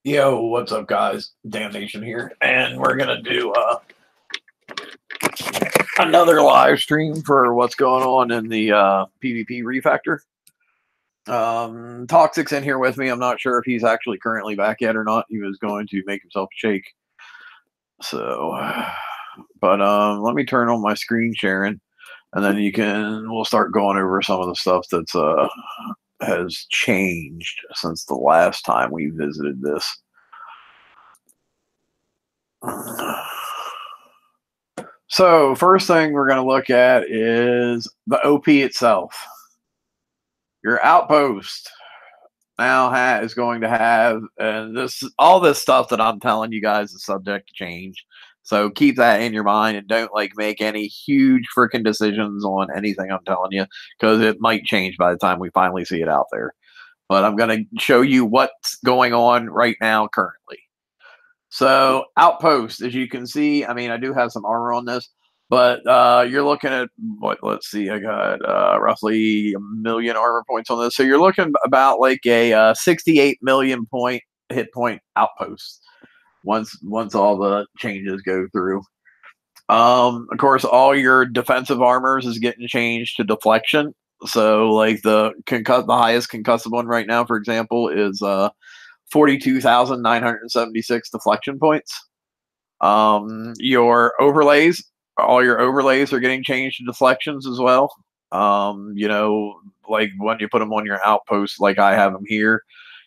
Yo, what's up, guys? Damnation here, and we're gonna do another live stream for what's going on in the PvP refactor. Toxic's in here with me. I'm not sure if he's actually currently back yet or not. He was going to make himself a shake. So, but let me turn on my screen sharing, and then we'll start going over some of the stuff that's has changed since the last time we visited this. So first thing we're going to look at is the OP itself. Your outpost now is going to have, and all this stuff that I'm telling you guys is subject to change. So keep that in your mind and don't make any huge freaking decisions on anything I'm telling you, because it might change by the time we finally see it out there. But I'm going to show you what's going on right now currently. So outpost, as you can see, I mean, I do have some armor on this, but you're looking at what? Let's see, I got roughly 1 million armor points on this. So you're looking about like a 68 million hit point outpost once all the changes go through. Of course, all your defensive armors is getting changed to deflection. So like the highest concussive one right now, for example, is 42,976 deflection points. Your overlays, all your overlays are getting changed to deflections as well. You know, like when you put them on your outpost, like I have them here,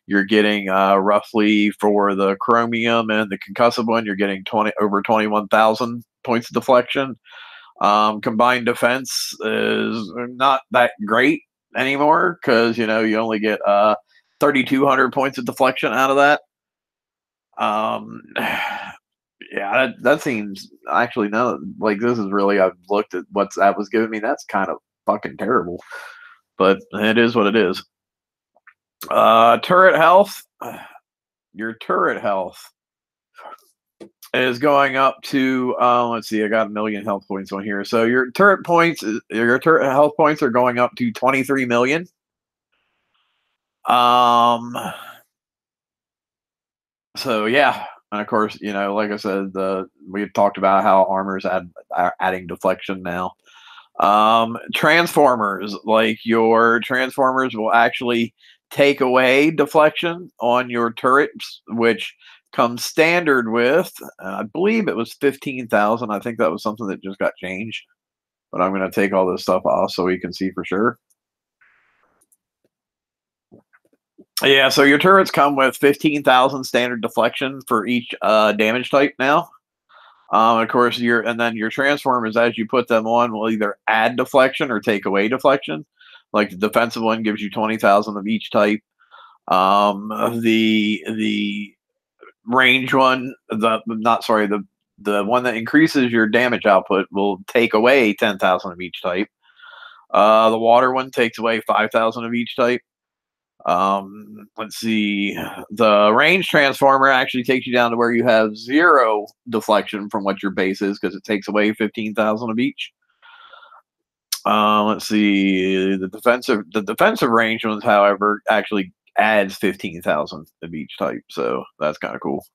you're getting roughly for the chromium and the concussive one, you're getting over 21,000 points of deflection. Combined defense is not that great anymore because you only get 3,200 points of deflection out of that. Yeah, that seems actually no, like this is really, I've looked at what that was giving me. That's kind of fucking terrible, but it is what it is. Turret health, your turret health is going up to let's see, I got 1 million health points on here. So your turret health points are going up to 23 million. So yeah, and of course, like I said, we talked about how armors are adding deflection now. Transformers, like your transformers will actually take away deflection on your turrets, which comes standard with, I believe it was 15,000. I think that was something that just got changed, but I'm going to take all this stuff off so we can see for sure. Yeah, so your turrets come with 15,000 standard deflection for each damage type now. Of course, your transformers, as you put them on, will either add deflection or take away deflection. Like the defensive one gives you 20,000 of each type. The range one, the one that increases your damage output will take away 10,000 of each type. The water one takes away 5,000 of each type. Let's see. The range transformer actually takes you down to where you have 0 deflection from what your base is because it takes away 15,000 of each. Let's see. The defensive range ones, however, actually adds 15,000 of each type, so that's kind of cool.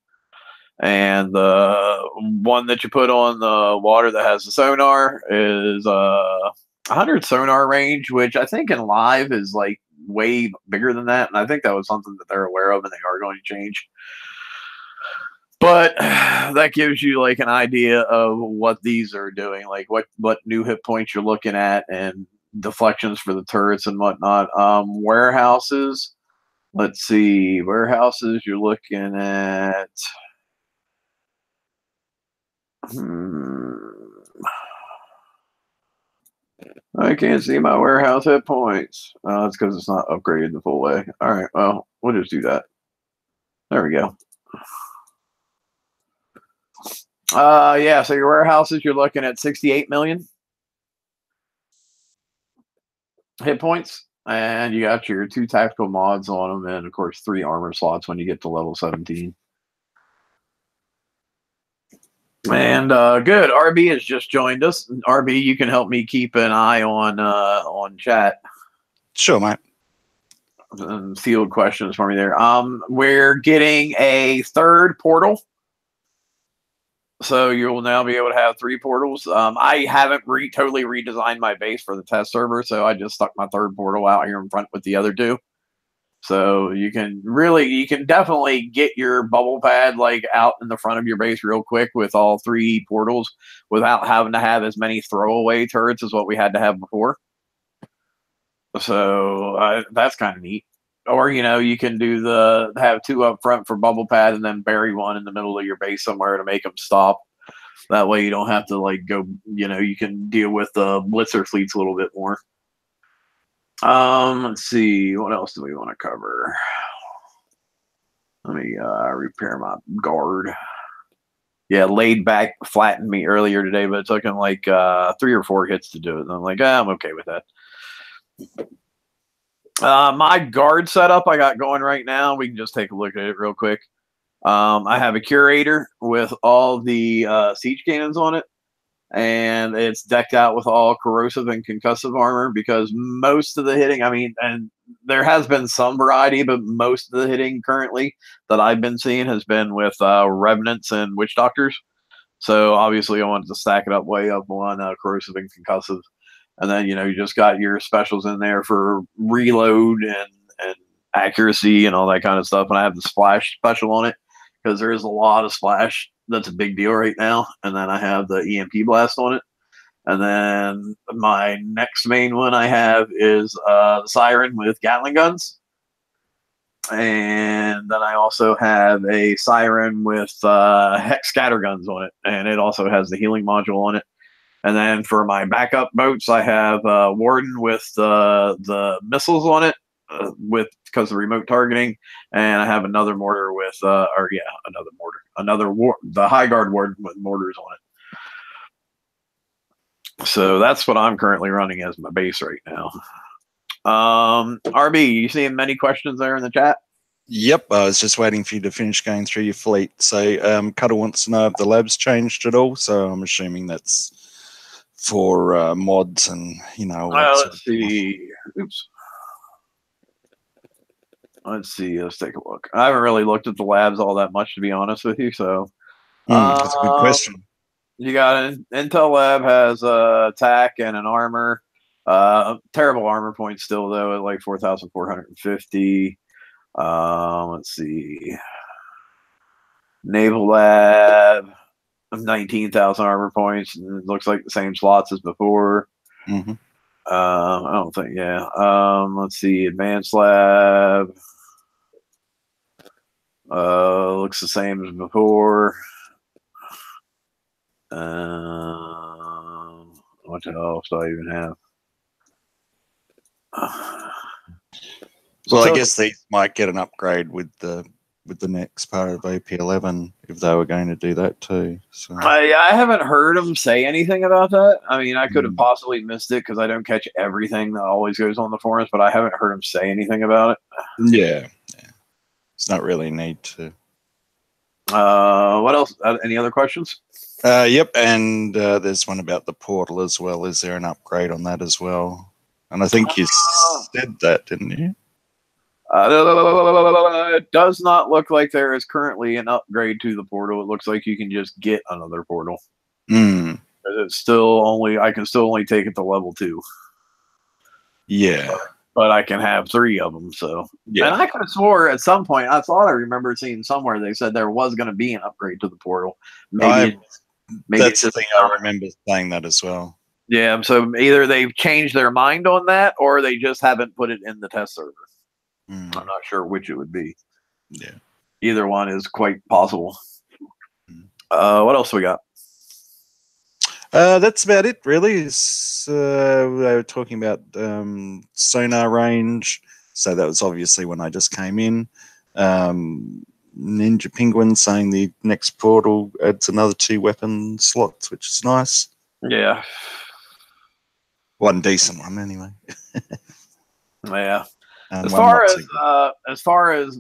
And the one that you put on the water that has the sonar is 100 sonar range, which I think in live is like way bigger than that, and I think that was something that they're aware of and they are going to change. But that gives you like an idea of what these are doing, like what new hit points you're looking at and deflections for the turrets and whatnot. Warehouses, let's see, warehouses you're looking at I can't see my warehouse hit points. It's because it's not upgraded the full way. All right, well, we'll just do that. There we go. Yeah, so your warehouses, you're looking at 68 million hit points, and you got your 2 tactical mods on them, and of course 3 armor slots when you get to level 17. And good, RB has just joined us. RB, you can help me keep an eye on chat. Sure, mate. field questions for me there. We're getting a third portal. So you'll now be able to have 3 portals. I haven't totally redesigned my base for the test server, so I just stuck my third portal out here in front with the other 2. So you can definitely get your bubble pad like out in the front of your base real quick with all 3 portals without having to have as many throwaway turrets as what we had to have before. So that's kind of neat. Or, you can have 2 up front for bubble pad and then bury 1 in the middle of your base somewhere to make them stop. That way you don't have to like go, you can deal with the blitzer fleets a little bit more. Let's see, what else do we want to cover? Let me repair my guard. Yeah, laid back flattened me earlier today, but it took him like 3 or 4 hits to do it. And I'm like, I'm okay with that. My guard setup I got going right now, we can just take a look at it real quick. I have a curator with all the siege cannons on it, and it's decked out with all corrosive and concussive armor because most of the hitting, and there has been some variety, but most of the hitting currently that I've been seeing has been with revenants and witch doctors. So obviously I wanted to stack it up way up on corrosive and concussive. And then, you just got your specials in there for reload and accuracy and all that kind of stuff. And I have the splash special on it because there is a lot of splash. That's a big deal right now. And then I have the EMP blast on it. And then my next main one I have is the Siren with Gatling guns. And then I also have a Siren with Hex scatter guns on it. And it also has the healing module on it. And then for my backup boats, I have Warden with the missiles on it, because of remote targeting, and I have another mortar with the High Guard Warden with mortars on it. So that's what I'm currently running as my base right now. RB, you seeing many questions there in the chat? Yep, I was just waiting for you to finish going through your fleet. So Cuddle wants to know if the lab's changed at all. So I'm assuming that's for mods and let's see. Oops. Let's see. Let's take a look. I haven't really looked at the labs all that much, to be honest with you. So that's a good question. You got an Intel lab has attack and an armor. Terrible armor points still though at like 4,450. Let's see. Naval lab. 19,000 armor points. It looks like the same slots as before. Mm-hmm. I don't think, yeah. Let's see, advanced lab. Looks the same as before. What else do I even have? Well, I guess they might get an upgrade with the next part of AP11 if they were going to do that too. So I haven't heard them say anything about that. I could have possibly missed it because I don't catch everything that always goes on the forums, but I haven't heard them say anything about it. Yeah. It's not really a need to. What else? Any other questions? Yep, and there's one about the portal as well. Is there an upgrade on that as well? And I think you said that, didn't you? It does not look like there is currently an upgrade to the portal. It looks like you can just get another portal. It's still only, I can still only take it to level 2. Yeah. But I can have 3 of them. So yeah. And I could have swore at some point, I thought I remember seeing somewhere they said there was going to be an upgrade to the portal. Maybe that's the thing. I remember saying that as well. Yeah, so either they've changed their mind on that or they just haven't put it in the test server. I'm not sure which it would be. Yeah. Either one is quite possible. What else we got? That's about it, really. They were talking about sonar range. So that was obviously when I just came in. Ninja Penguin saying the next portal adds another 2 weapon slots, which is nice. Yeah. One decent one, anyway. Yeah. As far as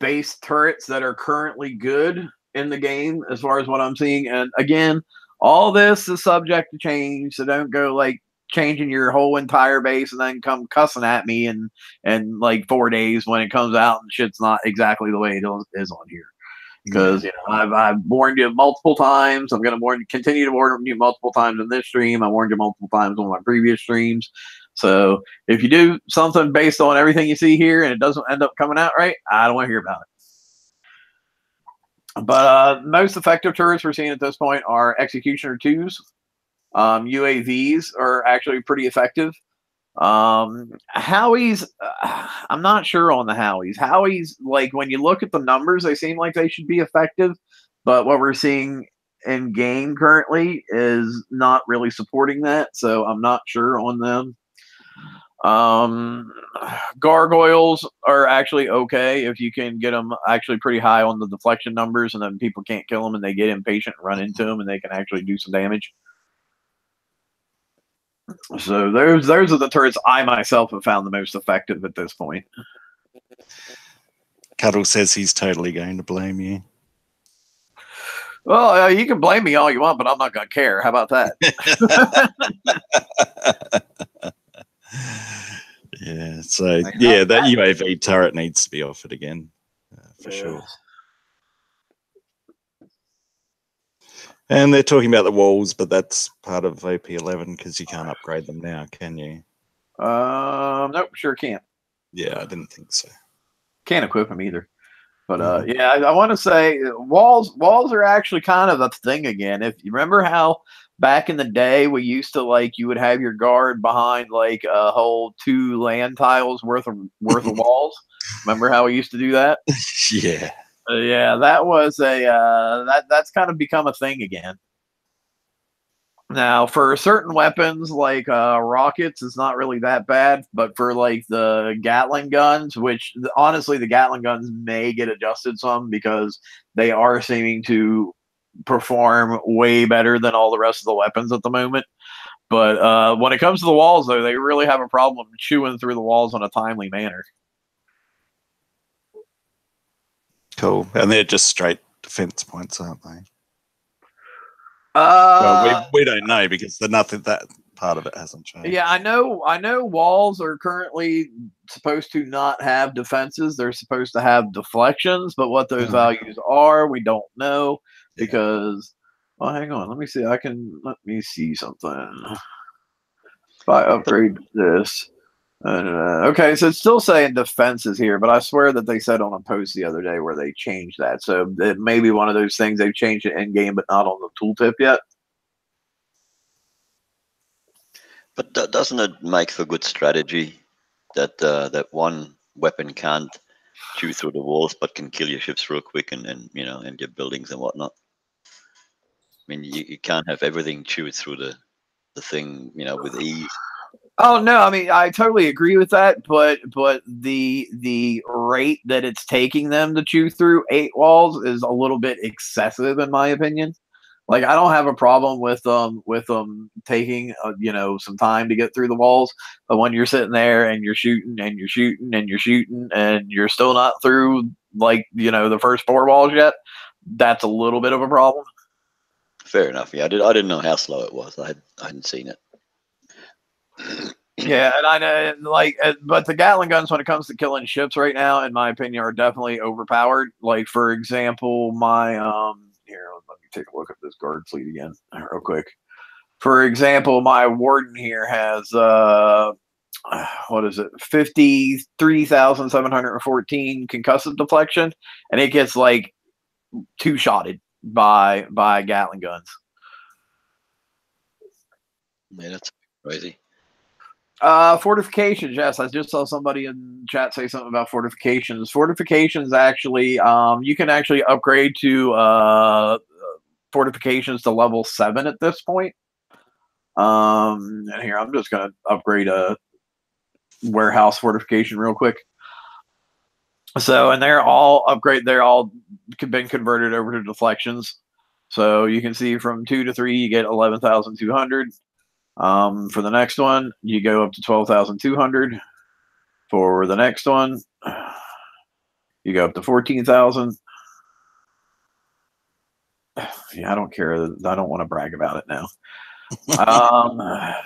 base turrets that are currently good in the game, as far as what I'm seeing, and again, all this is subject to change, so don't go like changing your whole entire base and then come cussing at me in like 4 days when it comes out and shit's not exactly the way it is on here. Because I've warned you multiple times. I'm going to continue to warn you multiple times in this stream. I warned you multiple times on my previous streams. So if you do something based on everything you see here and it doesn't end up coming out right, I don't want to hear about it. But most effective turrets we're seeing at this point are Executioner 2s. UAVs are actually pretty effective. Howies, I'm not sure on the Howies. Howies, like when you look at the numbers, they seem like they should be effective, but what we're seeing in game currently is not really supporting that, so I'm not sure on them. Gargoyles are actually okay if you can get them actually pretty high on the deflection numbers, and then people can't kill them and they get impatient and run into them and they can actually do some damage. So those are the turrets I myself have found the most effective at this point. Cuddle says he's totally going to blame you. Well, you can blame me all you want, but I'm not going to care. How about that? Yeah, so yeah, that UAV turret needs to be offered again, for sure. And they're talking about the walls, but that's part of OP11 because you can't upgrade them now, can you? Nope, sure can't. Yeah, I didn't think so. Can't equip them either. But yeah, I want to say walls are actually kind of a thing again. If you remember how back in the day we used to you would have your guard behind like a whole 2 land tiles worth of walls. Remember how we used to do that? Yeah. Yeah, that was that's kind of become a thing again. Now, for certain weapons like rockets, it's not really that bad, but for like the Gatling guns, which honestly the Gatling guns may get adjusted some because they are seeming to perform way better than all the rest of the weapons at the moment. But when it comes to the walls, though, they really have a problem chewing through the walls in a timely manner. Cool. And they're just straight defense points, aren't they? Well, we don't know because that part of it hasn't changed. Yeah, I know walls are currently supposed to not have defenses. They're supposed to have deflections, but what those values are, we don't know because well, hang on, let me see something. If I upgrade this. Okay, so it's still saying defenses here, but I swear that they said on a post the other day where they changed that. So it may be one of those things they've changed it in game, but not on the tooltip yet. But doesn't it make for good strategy that that one weapon can't chew through the walls, but can kill your ships real quick and your buildings and whatnot? I mean, you can't have everything chewed through the thing, with ease. Oh no, I mean I totally agree with that, but the rate that it's taking them to chew through 8 walls is a little bit excessive in my opinion. Like I don't have a problem with them taking some time to get through the walls, but when you're sitting there and you're shooting and you're shooting and you're shooting and you're still not through the first 4 walls yet, that's a little bit of a problem. Fair enough. Yeah, I didn't know how slow it was. I hadn't seen it. Yeah, and I know, but the Gatling guns, when it comes to killing ships right now, in my opinion, are definitely overpowered. Like, for example, my here, let me take a look at this guard fleet again, real quick. For example, my Warden here has what is it, 53,714 concussive deflection, and it gets like 2-shotted by Gatling guns. Yeah, that's crazy. Fortifications, yes. I just saw somebody in chat say something about fortifications. Fortifications actually, you can actually upgrade to fortifications to level 7 at this point. And here, I'm just going to upgrade a warehouse fortification real quick. So, and they're all been converted over to deflections. So you can see from 2 to 3, you get 11,200. For the next one, you go up to 12,200. For the next one, you go up to 14,000. Yeah, I don't care. I don't want to brag about it now.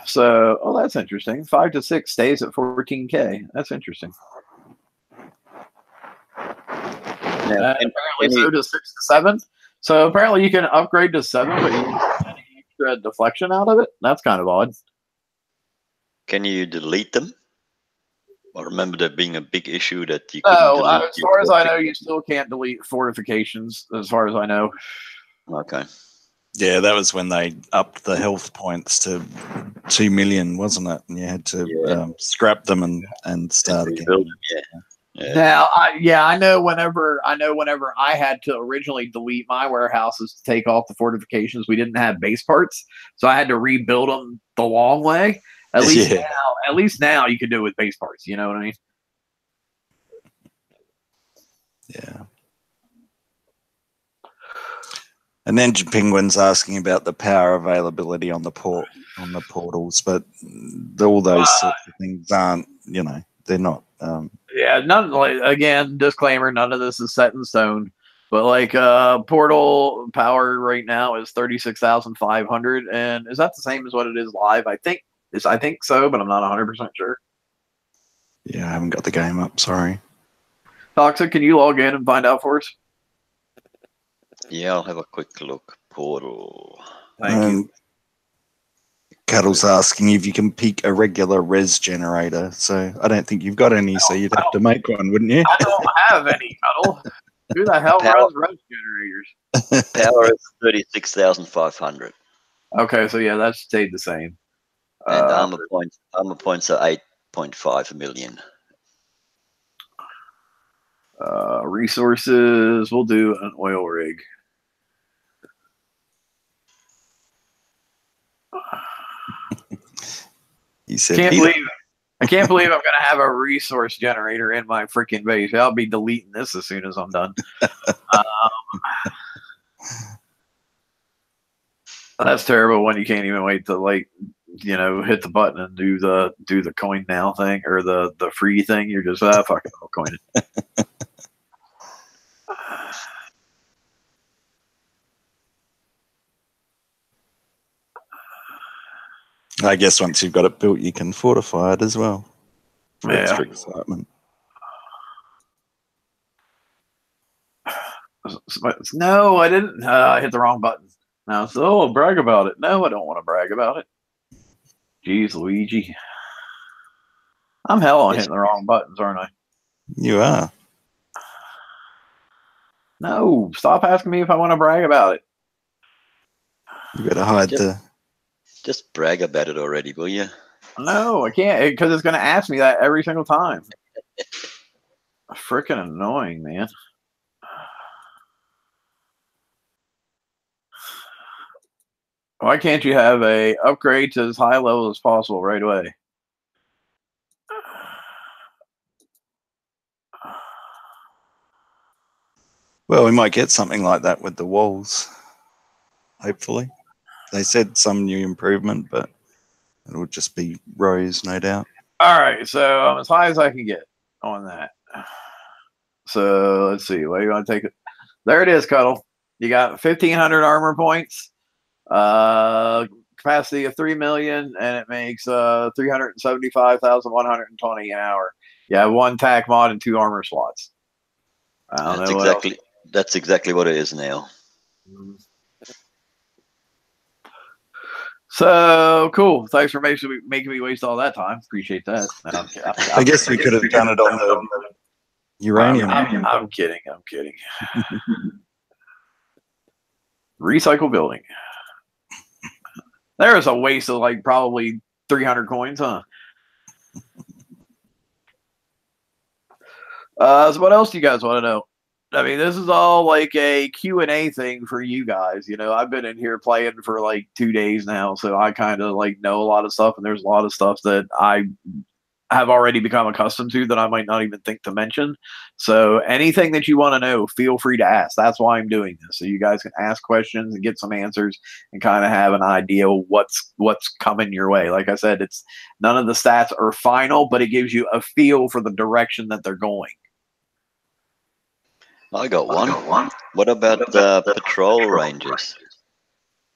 So, oh, that's interesting. 5 to 6 stays at 14K. That's interesting. Now, Apparently, so to 6 to 7. So apparently, you can upgrade to 7, but you get any extra deflection out of it. That's kind of odd. can you delete them? I remember there being a big issue that you couldn't No, delete. as far as I know, you still can't delete fortifications. As far as I know. Okay. Yeah, that was when they upped the health points to 2 million, wasn't it? And you had to scrap them and start again. Yeah. Now, I know. Whenever I had to originally delete my warehouses to take off the fortifications, we didn't have base parts, so I had to rebuild them the long way. At least now you can do it with base parts. You know what I mean? Yeah. And then Penguin's asking about the power availability on the portals, but all those sorts of things aren't, they're not. Again, disclaimer: none of this is set in stone. But portal power right now is 36,500, and is that the same as what it is live? I think so, but I'm not 100% sure. Yeah, I haven't got the game up. Sorry. Toxic, can you log in and find out for us? Yeah, I'll have a quick look. Portal. Thank you. Cuddle's asking if you can pick a regular res generator. So I don't think you've got any, so you'd have to make one, wouldn't you? I don't have any, Cuddle. Who the hell runs res generators? Power is 36,500. Okay, so yeah, that stayed the same. And armor points are 8.5 million. Resources, we'll do an oil rig. He said, I can't believe I'm gonna have a resource generator in my freaking base. I'll be deleting this as soon as I'm done. That's terrible when you can't even wait to hit the button and do the coin now thing or the free thing. You're just fuck it, I'll coin it. I guess once you've got it built, you can fortify it as well. For extra excitement. No, I didn't. I hit the wrong button. Now, brag about it. No, I don't want to brag about it. Jeez, Luigi. I'm hell on hitting the wrong buttons, aren't I? You are. No, stop asking me if I want to brag about it. You better hide Just brag about it already, will you? No, I can't, because it's going to ask me that every single time. Freaking annoying, man. Why can't you have a upgrade to as high level as possible right away? Well, we might get something like that with the walls. Hopefully. They said some new improvement, but it'll just be rows, no doubt. All right, so I'm as high as I can get on that. So let's see. Where do you want to take it? There it is, Cuddle. You got 1,500 armor points, capacity of 3 million, and it makes 375,120 an hour. You have 1 tack mod and 2 armor slots. That's exactly what it is now. So cool. Thanks for making me waste all that time. Appreciate that. I guess we could have done it on the uranium. I'm kidding. Recycle building. There is a waste of probably 300 coins, huh? So what else do you guys want to know? I mean, this is all a Q&A thing for you guys. I've been in here playing for 2 days now, so I kind of know a lot of stuff, and there's a lot of stuff that I have already become accustomed to that I might not even think to mention. So anything that you want to know, feel free to ask. That's why I'm doing this, so you guys can ask questions and get some answers and kind of have an idea of what's coming your way. Like I said, it's none of the stats are final, but it gives you a feel for the direction that they're going. I got one. What about the patrol rangers?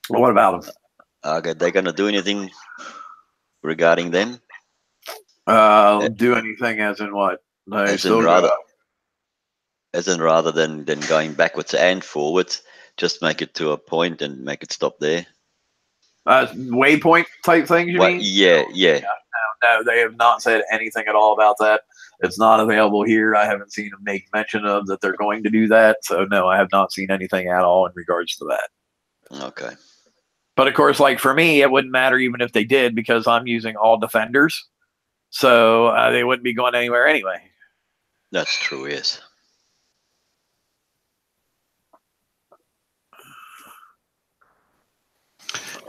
What about them? Are they going to do anything regarding them? Do anything as in what? They As in still rather, go. rather than going backwards and forwards, just make it to a point and make it stop there. Waypoint type things, you mean? Yeah. No, they have not said anything at all about that. It's not available here. I haven't seen them make mention of that they're going to do that. So no, I have not seen anything at all in regards to that. Okay. But of course, like for me, it wouldn't matter even if they did because I'm using all defenders. So they wouldn't be going anywhere anyway. That's true, yes.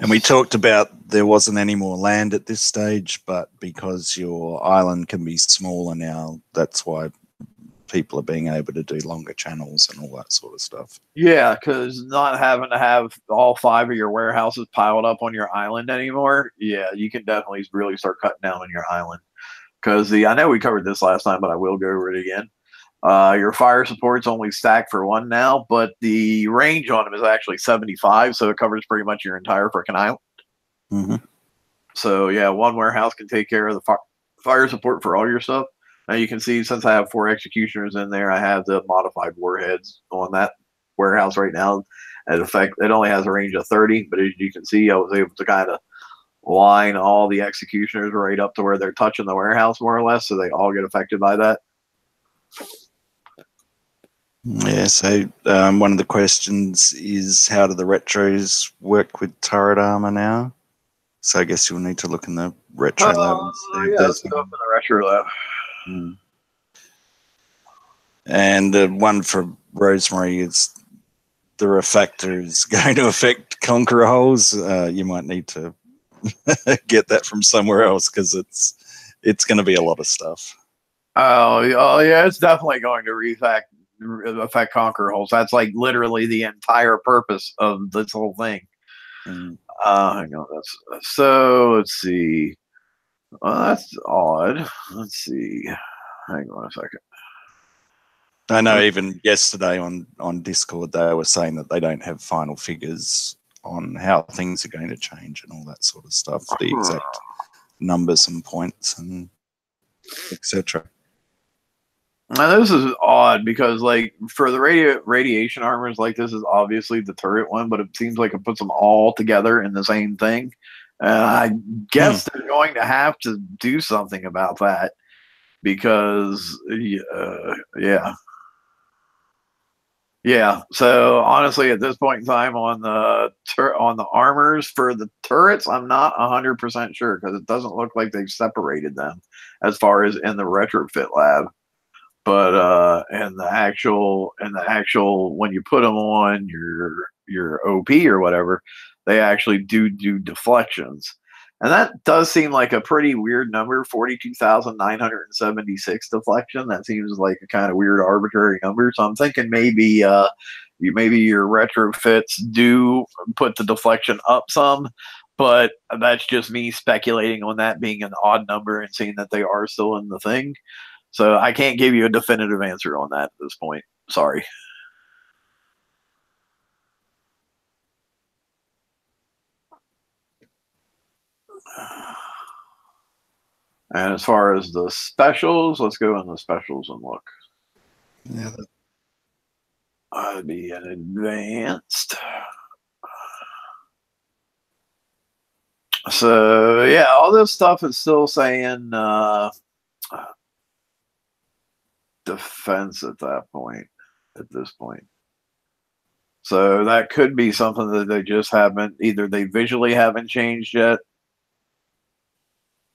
And we talked about there wasn't any more land at this stage, but because your island can be smaller now, that's why people are being able to do longer channels and all that sort of stuff. Yeah, because not having to have all 5 of your warehouses piled up on your island anymore, yeah, you can definitely really start cutting down on your island. Because I know we covered this last time, but I will go over it again. Your fire support's only stacked for 1 now, but the range on them is actually 75, so it covers pretty much your entire freaking island. Mm-hmm. So yeah, 1 warehouse can take care of the fire support for all your stuff. Now you can see since I have 4 executioners in there, I have the modified warheads on that warehouse right now. In effect, it only has a range of 30, but as you can see, I was able to kind of line all the executioners right up to where they're touching the warehouse more or less, so they all get affected by that. Yeah, so one of the questions is how do the retros work with turret armor now? So I guess you'll need to look in the retro lab and see if there's let's go up in the retro lab. And the one for Rosemary is the refactor is going to affect conqueror holes. You might need to get that from somewhere else because it's going to be a lot of stuff. Oh yeah, it's definitely going to affect conqueror holes. That's like literally the entire purpose of this whole thing. Hang on, so let's see. That's odd. Let's see. Hang on a second. I know even yesterday on Discord they were saying that they don't have final figures on how things are going to change and all that sort of stuff, the exact numbers and points and etc. Now this is odd because like for the radiation armors, like this is obviously the turret one, but it seems like it puts them all together in the same thing. I guess they're going to have to do something about that because yeah. So honestly, at this point in time, on the armors for the turrets, I'm not 100% sure because it doesn't look like they've separated them as far as in the retrofit lab. But in the actual when you put them on your OP or whatever, they actually do deflections. And that does seem like a pretty weird number, 42,976 deflection. That seems like a kind of weird arbitrary number. So I'm thinking maybe your retrofits do put the deflection up some, but that's just me speculating on that being an odd number and seeing that they are still in the thing. So I can't give you a definitive answer on that at this point. Sorry. And as far as the specials, let's go in the specials and look. Yeah, I'd be an advanced. So yeah, all this stuff is still saying defense at this point. So that could be something that they just haven't, either they visually haven't changed yet.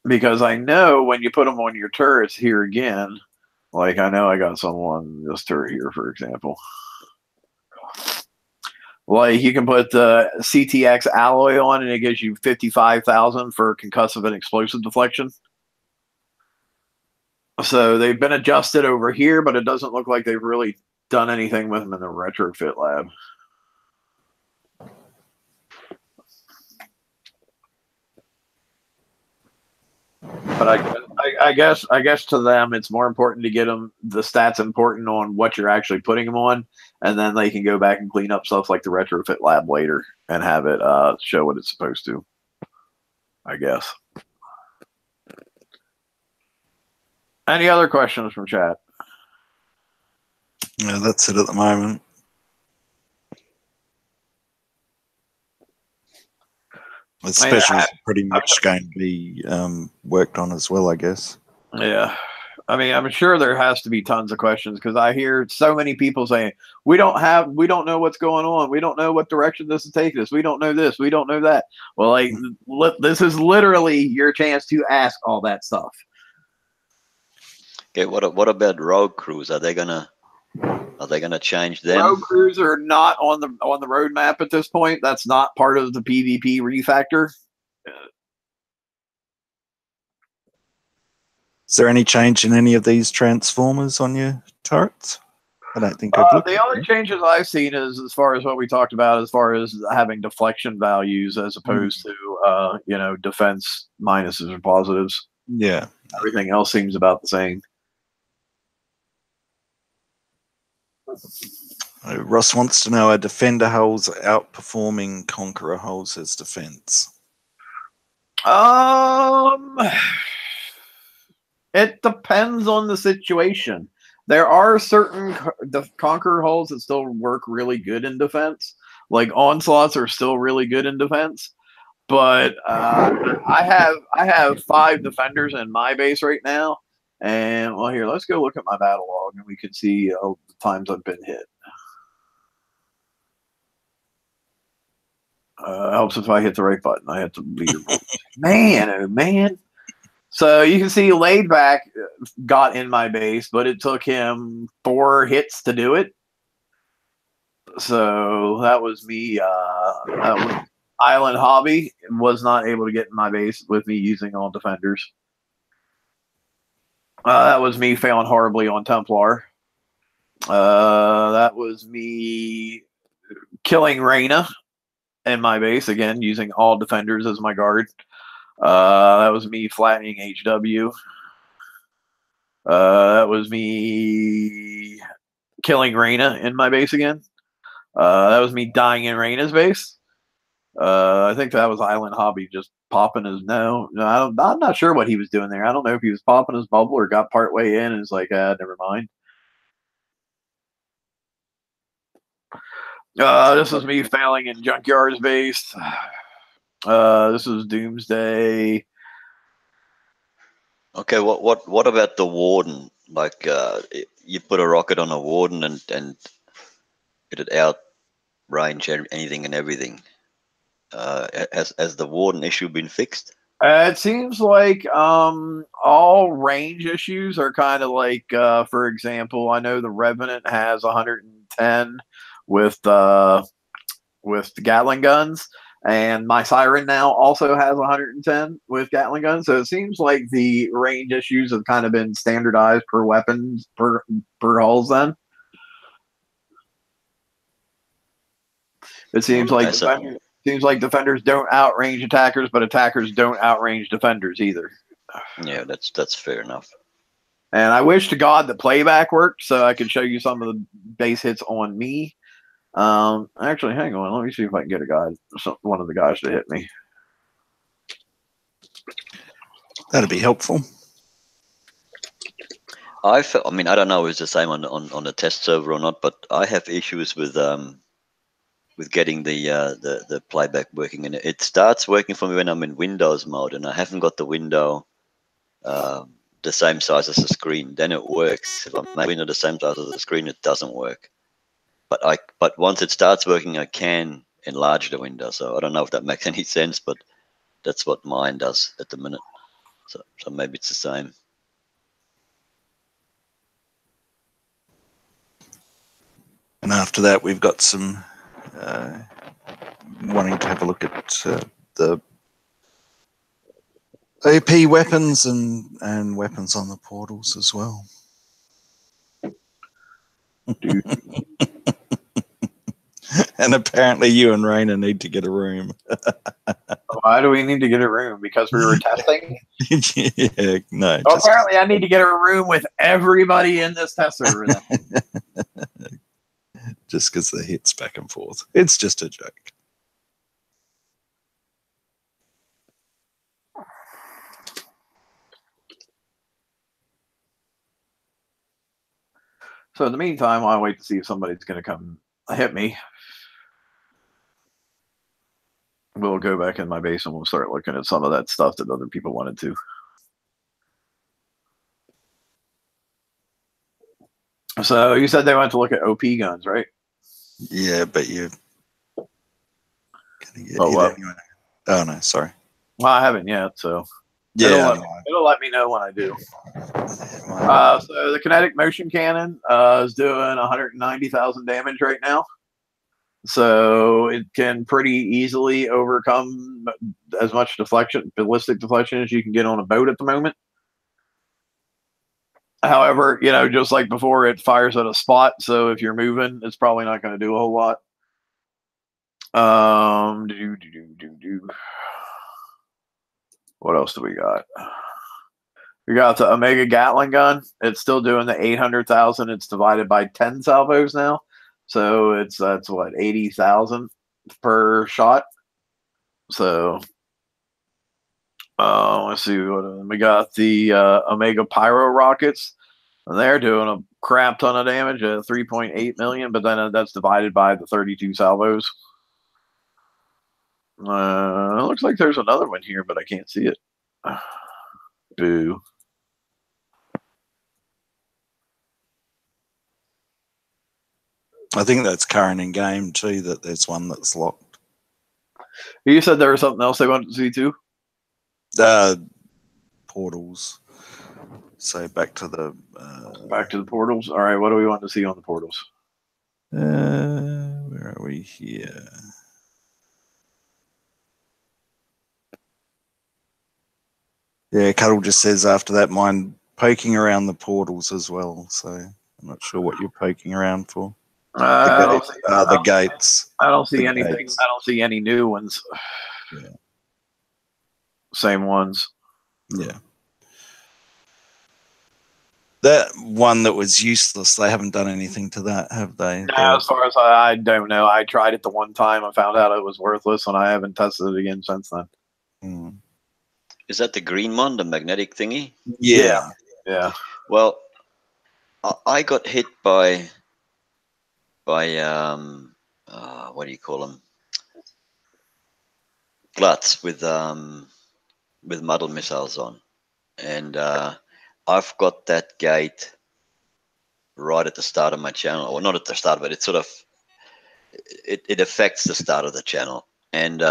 Because I know when you put them on your turrets here again, like I know I got some on this turret here, for example. Like you can put the CTX alloy on and it gives you 55,000 for concussive and explosive deflection. So they've been adjusted over here, but it doesn't look like they've really done anything with them in the retrofit lab. But I guess to them it's more important to get them the stats important on what you're actually putting them on, and then they can go back and clean up stuff like the retrofit lab later and have it show what it's supposed to. I guess. Any other questions from chat? Yeah, that's it at the moment. The specials are pretty much going to be worked on as well, I guess. Yeah. I mean, I'm sure there has to be tons of questions because I hear so many people saying, we don't know what's going on. We don't know what direction this is taking us. We don't know this. We don't know that. Well, like, this is literally your chance to ask all that stuff. Okay, what about rogue crews? Are they gonna change them? Rogue crews are not on the roadmap at this point. That's not part of the PvP refactor. Is there any change in any of these transformers on your turrets? I don't think I've looked. The only changes I've seen is as far as what we talked about, as far as having deflection values as opposed to defense minuses or positives. Yeah. Everything else seems about the same. Ross wants to know, are defender hulls outperforming conqueror hulls as defense? It depends on the situation. There are certain conqueror hulls that still work really good in defense. Like onslaughts are still really good in defense. But I have 5 defenders in my base right now. And well, here, let's go look at my battle log and we can see the times I've been hit. Helps if I hit the right button. I have to be man, oh man. So you can see Laid Back got in my base, but it took him 4 hits to do it. So that was me. That was Island Hobby was not able to get in my base with me using all defenders. That was me failing horribly on Templar. That was me killing Reyna in my base, again, using all defenders as my guard. That was me flattening HW. That was me killing Reyna in my base again. That was me dying in Reyna's base. I think that was Island Hobby just popping his I'm not sure what he was doing there. I don't know if he was popping his bubble or got part way in and is like, never mind. This was me failing in Junkyard's base. This was Doomsday. Okay, what about the Warden? Like, you put a rocket on a Warden and it'd outrange anything and everything. Has the Warden issue been fixed? It seems like all range issues are kind of like, for example, I know the Revenant has 110 with the Gatling guns, and my Siren now also has 110 with Gatling guns. So it seems like the range issues have kind of been standardized per weapons per hulls. Then it seems like defenders don't outrange attackers, but attackers don't outrange defenders either. Yeah, that's fair enough. And I wish to God that playback worked so I could show you some of the base hits on me. Actually, hang on. Let me see if I can get one of the guys to hit me. That'd be helpful. I mean, I don't know if it's the same on the test server or not, but I have issues with getting the playback working, and it starts working for me when I'm in Windows mode, and I haven't got the window the same size as the screen. Then it works. If I'm making window the same size as the screen, it doesn't work. But once it starts working, I can enlarge the window. So I don't know if that makes any sense, but that's what mine does at the minute. So maybe it's the same. And after that, we've got some wanting to have a look at the OP weapons and weapons on the portals as well. And apparently you and Raina need to get a room. Why do we need to get a room? Because we were testing? Yeah, no. Well, apparently I need to get a room with everybody in this test server then. Just because the hits back and forth. It's just a joke. So in the meantime, I'll wait to see if somebody's going to come hit me. We'll go back in my base and we'll start looking at some of that stuff that other people wanted to. So you said they went to look at OP guns, right? Yeah, but you're gonna get Oh, hit what? anyway. Oh no, sorry. Well, I haven't yet, so Yeah, it'll let me know when I do. So the kinetic motion cannon is doing 190,000 damage right now. So it can pretty easily overcome as much ballistic deflection as you can get on a boat at the moment. However, you know, just like before, it fires at a spot. So if you're moving, it's probably not going to do a whole lot. What else do we got? We got the Omega Gatling gun. It's still doing the 800,000. It's divided by 10 salvos now. So that's what, 80,000 per shot. So let's see what we got. The Omega Pyro rockets, and they're doing a crap ton of damage at 3.8 million, but then that's divided by the 32 salvos. It looks like there's another one here, but I can't see it. Boo. I think that's current in game too. That there's one that's locked. You said there was something else they wanted to see too. Portals. So back to the portals. All right, what do we want to see on the portals? Where are we here? Yeah, Cuddle just says after that, mind poking around the portals as well. So I'm not sure what you're poking around for. The gates. I don't see anything. Gates. I don't see any new ones. Yeah. Same ones. Yeah. That one that was useless, they haven't done anything to that, have they? No, as far as I don't know. I tried it the one time. I found out it was worthless, and I haven't tested it again since then. Mm. Is that the green one, the magnetic thingy? Yeah. Well, I got hit by what do you call them? Gluts with muddle missiles on, and I've got that gate right at the start of my channel, or not at the start, but it sort of it affects the start of the channel, and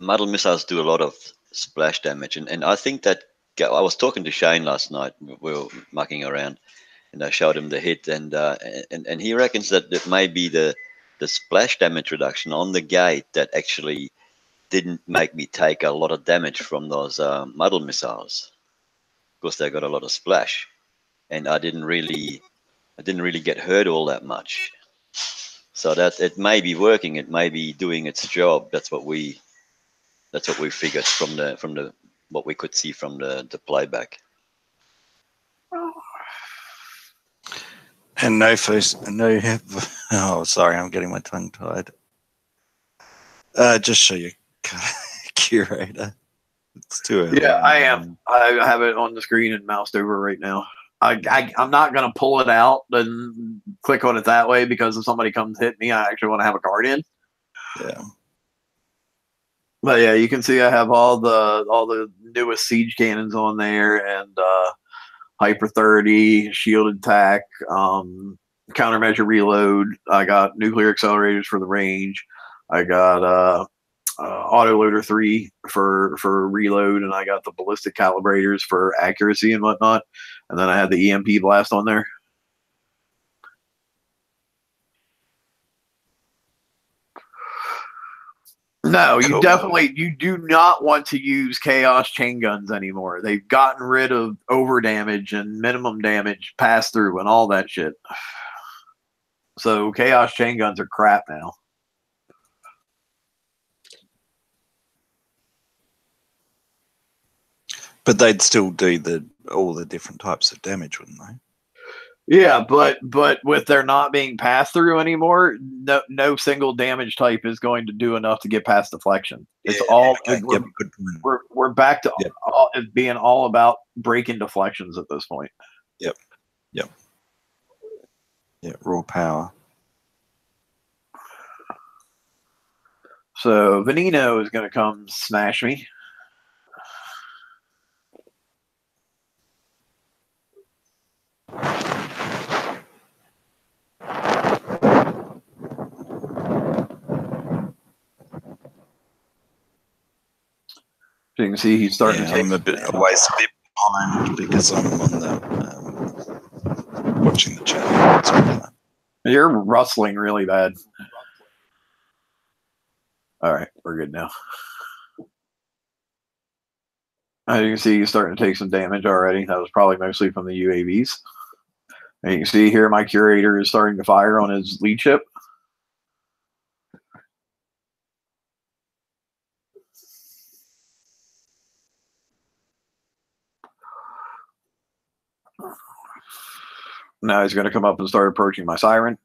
muddle missiles do a lot of splash damage, and I think that I was talking to Shane last night. We were mucking around, and I showed him the hit, and he reckons that it may be the splash damage reduction on the gate that actually didn't make me take a lot of damage from those muddle missiles, because they got a lot of splash, and I didn't really get hurt all that much. So that it may be working, it may be doing its job. That's what we figured from the what we could see from the playback. And oh, sorry, I'm getting my tongue tied. Just show your curator. It's too early. Yeah, I am. I have it on the screen and moused over right now. I'm not going to pull it out and click on it that way, because if somebody comes hit me, I actually want to have a guard in. Yeah. But yeah, you can see I have all the newest siege cannons on there, and Hyper 30, shielded tack, countermeasure reload. I got nuclear accelerators for the range. I got autoloader 3 for reload, and I got the ballistic calibrators for accuracy and whatnot. And then I had the EMP blast on there. No, you do not want to use chaos chain guns anymore. They've gotten rid of over damage and minimum damage pass through and all that shit. So chaos chain guns are crap now. But they'd still do all the different types of damage, wouldn't they? Yeah, but with there not being pass through anymore, no single damage type is going to do enough to get past deflection. It's all okay. Yep, good point. We're back to Yep. it being all about breaking deflections at this point. Yep. Yep. Yeah, raw power. So Veneno is going to come smash me. So you can see he's starting to take. I'm a bit behind because I'm on the watching the chat. You're rustling really bad. All right, we're good now. As you can see, he's starting to take some damage already. That was probably mostly from the UAVs. And you can see here my curator is starting to fire on his lead ship. Now he's going to come up and start approaching my siren.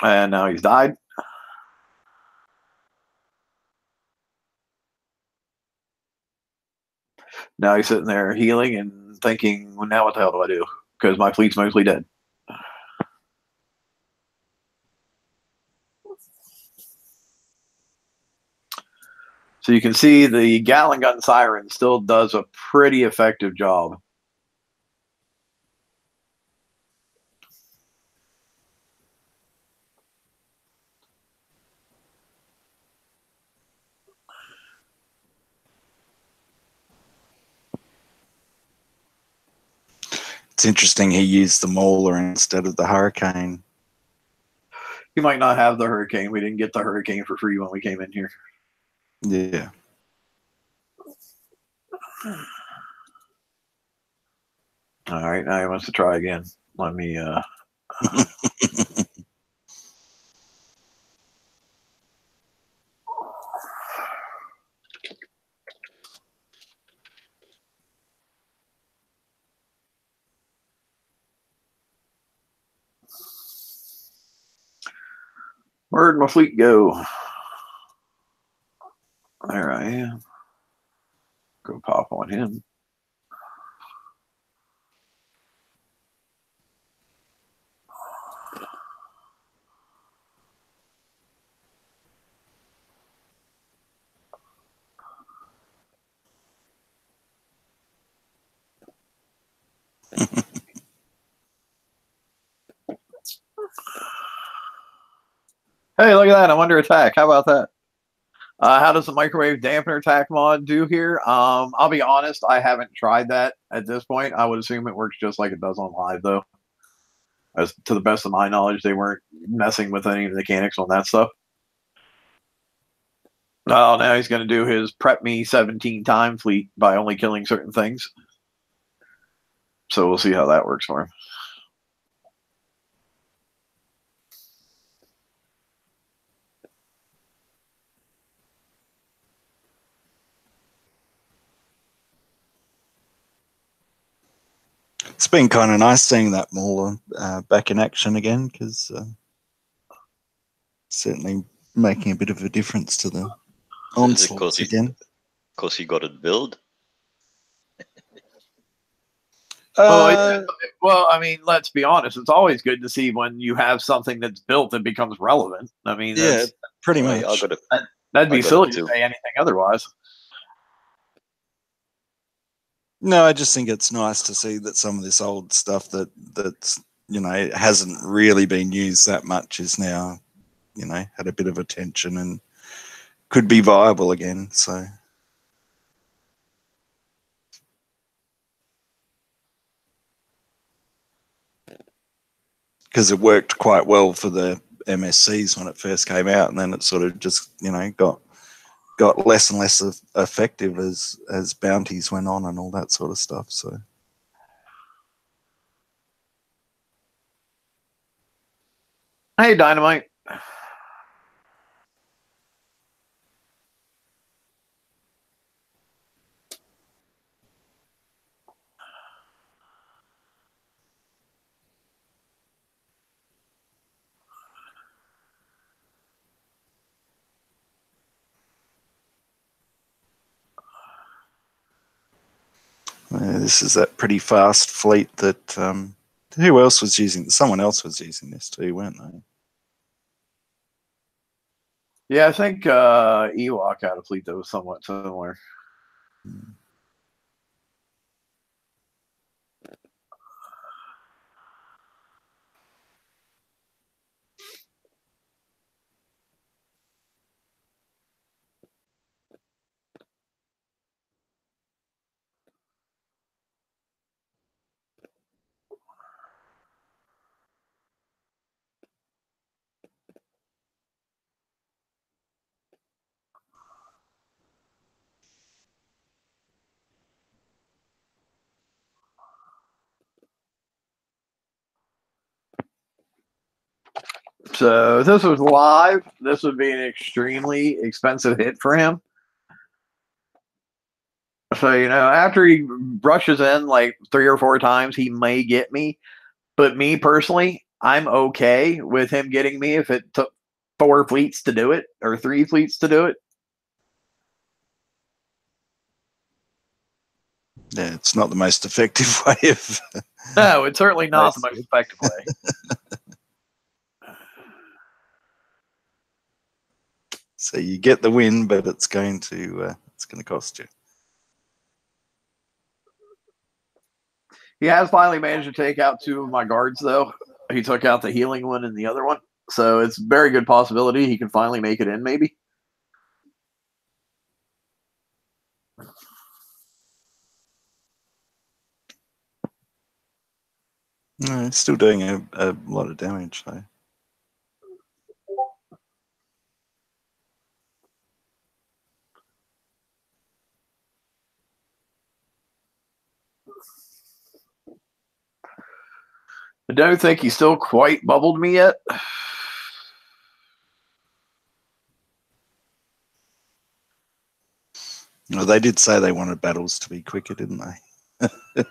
And now he's died. Now he's sitting there healing and thinking, well, now what the hell do I do? Because my fleet's mostly dead. So you can see the Gatling gun siren still does a pretty effective job. It's interesting he used the Mauler instead of the Hurricane. You might not have the Hurricane. We didn't get the Hurricane for free when we came in here. Yeah. All right, now he wants to try again. Let me where'd my fleet go? There I am. Go pop on him. Hey, look at that. I'm under attack. How about that? How does the microwave dampener attack mod do here? I'll be honest, I haven't tried that at this point. I would assume it works just like it does on live, though. As to the best of my knowledge, they weren't messing with any of the mechanics on that stuff. Oh, now he's going to do his prep me 17 time fleet by only killing certain things. So we'll see how that works for him. It's been kind of nice seeing that Mauler back in action again, because certainly making a bit of a difference to the onslaughts again. Because he got it built. Well, I mean, let's be honest. It's always good to see when you have something that's built that becomes relevant. I mean, yeah, pretty much. That'd be silly to say anything otherwise. No, I just think it's nice to see that some of this old stuff that's hasn't really been used that much is now, had a bit of attention and could be viable again. So. Because it worked quite well for the MSCs when it first came out, and then it sort of just got less and less effective as bounties went on and all that sort of stuff. So, hey, Dynamite. This is that pretty fast fleet that who else was using? Someone else was using this too, weren't they? Yeah, I think Ewok had a fleet that was somewhat similar. So if this was live, this would be an extremely expensive hit for him. So, you know, after he rushes in like 3 or 4 times, he may get me. But me personally, I'm okay with him getting me if it took 4 fleets to do it or 3 fleets to do it. Yeah, it's not the most effective way of. No, it's certainly not the most effective way. So you get the win, but it's going to cost you. He has finally managed to take out 2 of my guards, though. He took out the healing one and the other one. So it's a very good possibility he can finally make it in, maybe. No, it's still doing a lot of damage, though. I don't think he still quite bubbled me yet. Well, they did say they wanted battles to be quicker, didn't they?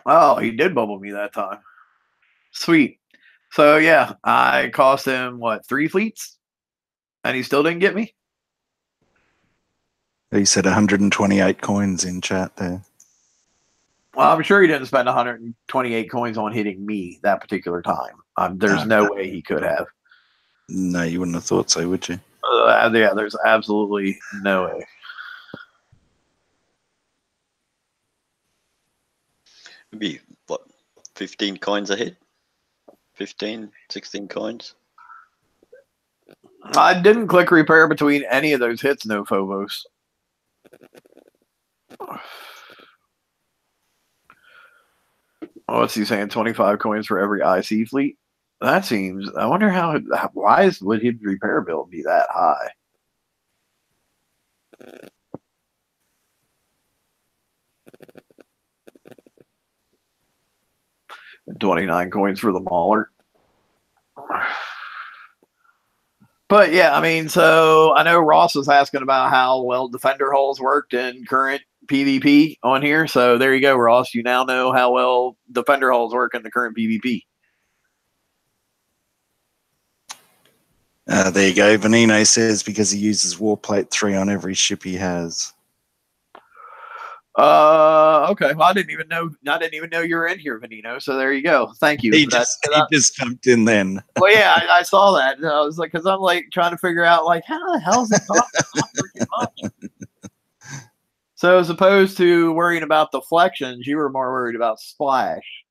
Oh, he did bubble me that time. Sweet. So, yeah, I cost him, what, 3 fleets? And he still didn't get me? He said 128 coins in chat there. Well, I'm sure he didn't spend 128 coins on hitting me that particular time. There's no way he could have. No, you wouldn't have thought so, would you? Yeah, there's absolutely no way. It'd be, what, 15 coins a hit? 15, 16 coins? I didn't click repair between any of those hits, no Phobos. What's he saying? 25 coins for every IC fleet? That seems. I wonder why would his repair bill be that high? $29 coins for the Mauler. But yeah, I mean, so I know Ross was asking about how well defender hulls worked in current PvP on here. So there you go, Ross. You now know how well defender hulls work in the current PvP. There you go. Venino says because he uses Warplate 3 on every ship he has. Okay. Well, I didn't even know you were in here, Venino. So there you go. Thank you. He just jumped in then. Well, yeah, I saw that. I was like, because I'm like trying to figure out like how the hell is it not freaking much? So as opposed to worrying about deflections, you were more worried about splash.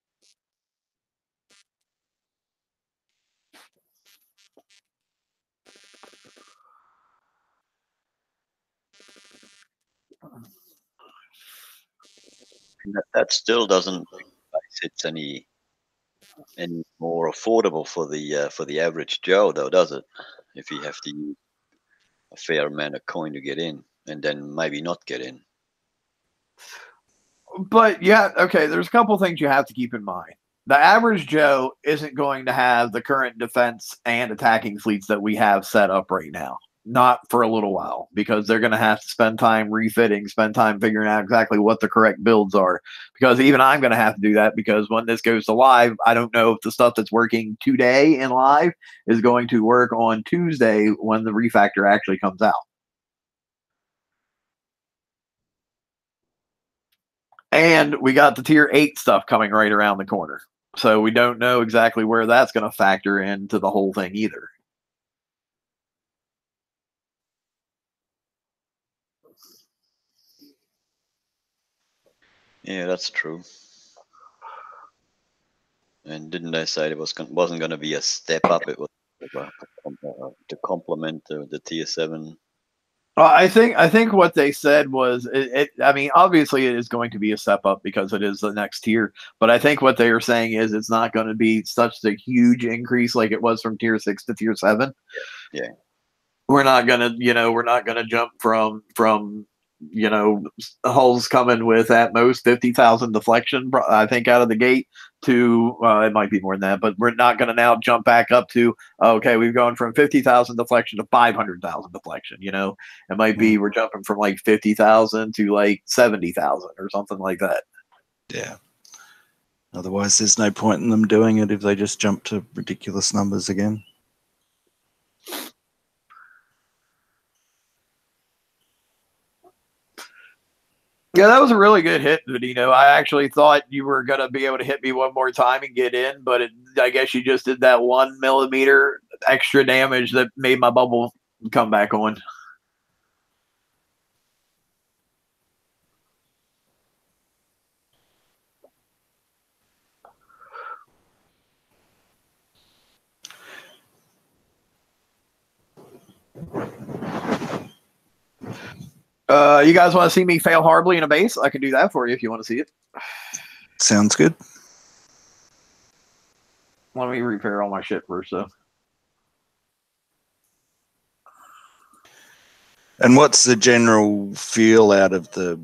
That still doesn't make it's any more affordable for the average Joe, though, does it? If you have to use a fair amount of coin to get in, and then maybe not get in. But yeah, okay, there's a couple things you have to keep in mind. The average Joe isn't going to have the current defense and attacking fleets that we have set up right now. not for a little while, because they're going to have to spend time refitting, spend time figuring out exactly what the correct builds are. Because even I'm going to have to do that, because when this goes to live, I don't know if the stuff that's working today in live is going to work on Tuesday when the refactor actually comes out. And we got the tier 8 stuff coming right around the corner. So we don't know exactly where that's going to factor into the whole thing either. Yeah, that's true. And didn't they say it wasn't going to be a step up? It was to complement the tier 7. I think what they said was I mean, obviously it is going to be a step up because it is the next tier. But I think what they are saying is it's not going to be such a huge increase like it was from tier 6 to tier 7. Yeah. We're not gonna jump from hulls coming with at most 50,000 deflection, I think, out of the gate to it might be more than that, but we're not going to now jump back up to, okay, we've gone from 50,000 deflection to 500,000 deflection. It might be we're jumping from like 50,000 to like 70,000 or something like that. Yeah. Otherwise, there's no point in them doing it if they just jump to ridiculous numbers again. Yeah, that was a really good hit, Vadino. I actually thought you were going to be able to hit me one more time and get in, but I guess you just did that 1 millimeter extra damage that made my bubble come back on. You guys want to see me fail horribly in a base? I can do that for you if you want to see it. Sounds good. Let me repair all my shit first, though. And what's the general feel out of the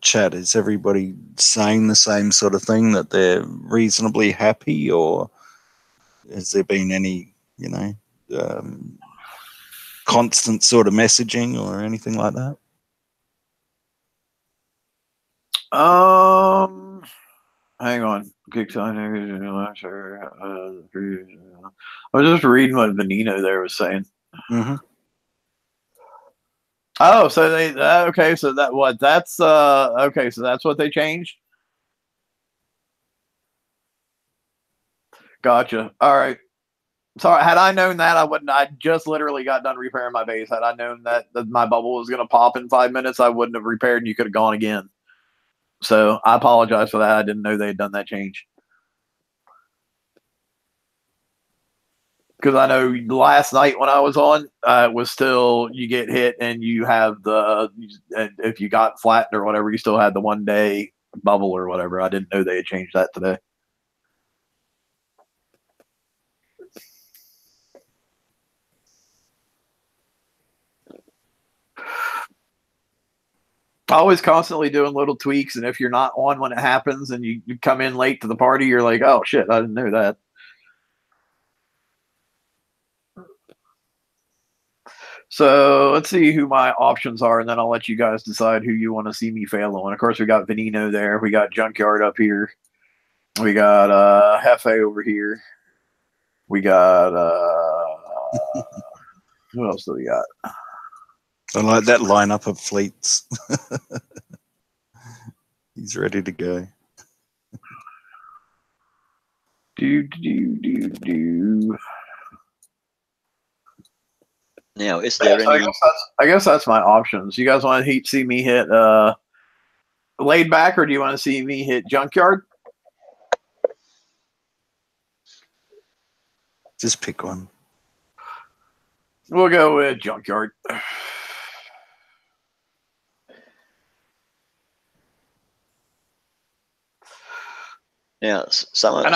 chat? Is everybody saying the same sort of thing, that they're reasonably happy, or has there been any, constant sort of messaging or anything like that? Hang on. I was just reading what Benino there was saying. Mm-hmm. Oh, so they okay. So that's okay. So that's what they changed. Gotcha. All right. Sorry, had I known that, I wouldn't. I just literally got done repairing my base. Had I known that my bubble was going to pop in 5 minutes, I wouldn't have repaired, and you could have gone again. So I apologize for that. I didn't know they had done that change. Because I know last night when I was on, it was still, you get hit and you have if you got flattened or whatever, you still had the 1 day bubble or whatever. I didn't know they had changed that today. Always constantly doing little tweaks, and if you're not on when it happens and you come in late to the party, you're like, oh shit, I didn't know that. So let's see who my options are, and then I'll let you guys decide who you want to see me fail on. Of course, we got Veneno there. We got Junkyard up here. We got Hefe over here. We got who else do we got? I like that lineup of fleets. He's ready to go. Now, is there any? I guess that's my options. You guys want to see me hit Laid Back, or do you want to see me hit Junkyard? Just pick one. We'll go with Junkyard. Yeah, some of the.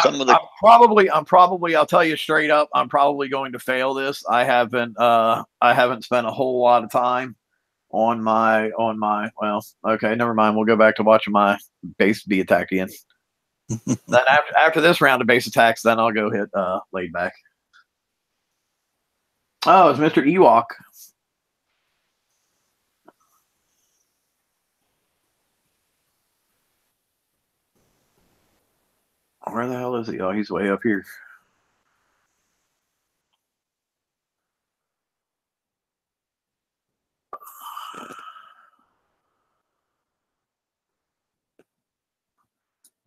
I'm probably. I'll tell you straight up. I'm probably going to fail this. I haven't spent a whole lot of time on my. Well, okay, never mind. We'll go back to watching my base be attacked again. Then after this round of base attacks, then I'll go hit Laid Back. Oh, it's Mr. Ewok. Where the hell is he? Oh, he's way up here.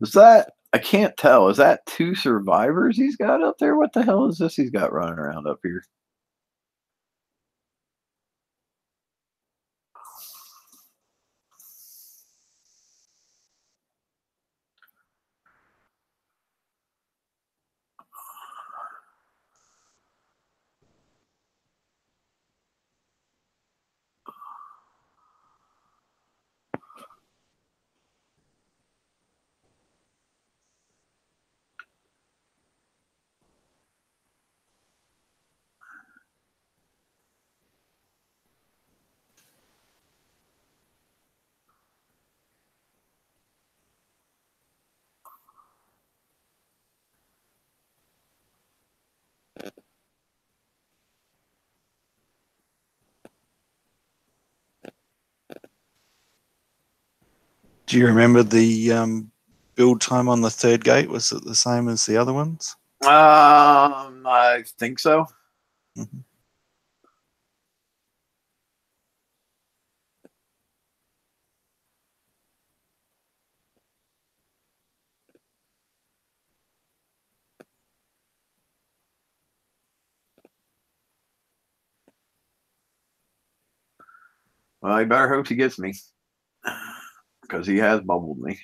Is that, I can't tell. Is that 2 survivors he's got up there? What the hell is this he's got running around up here? Do you remember the build time on the third gate? Was it the same as the other ones? I think so. Mm-hmm. Well, he better hope he gets me. Because he has bubbled me.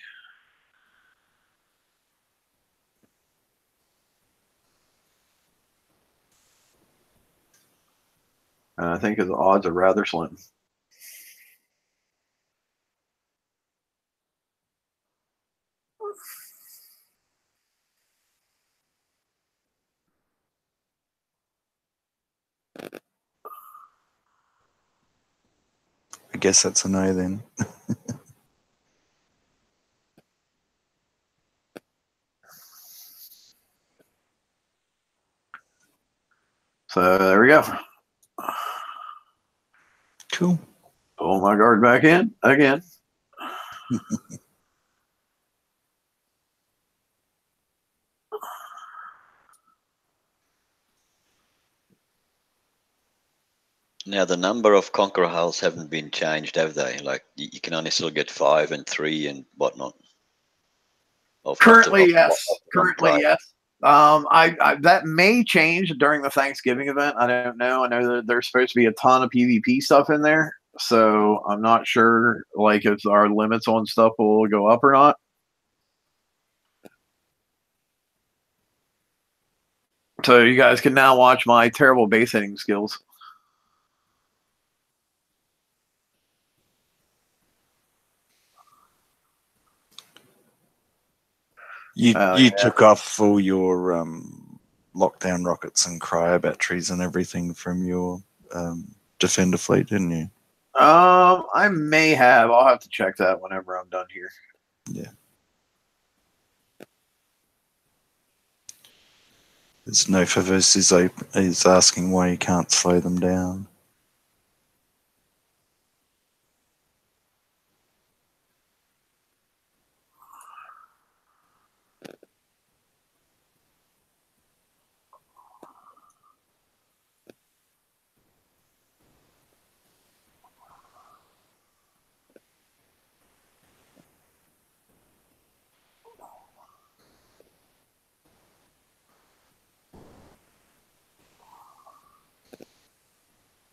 And I think his odds are rather slim. I guess that's a no then. So there we go. Cool. Pull my guard back in again. Now the number of Conqueror hulls haven't been changed, have they? Like you can only still get 5 and 3 and whatnot. Currently, yes. Currently, yes. I that may change during the Thanksgiving event. I don't know. I know that there's supposed to be a ton of PvP stuff in there, so I'm not sure like if our limits on stuff will go up or not. So you guys can now watch my terrible base hitting skills. You took off all your lockdown rockets and cryo batteries and everything from your defender fleet, didn't you? I may have. I'll have to check that whenever I'm done here. Yeah. There's no Favis is asking why you can't slow them down.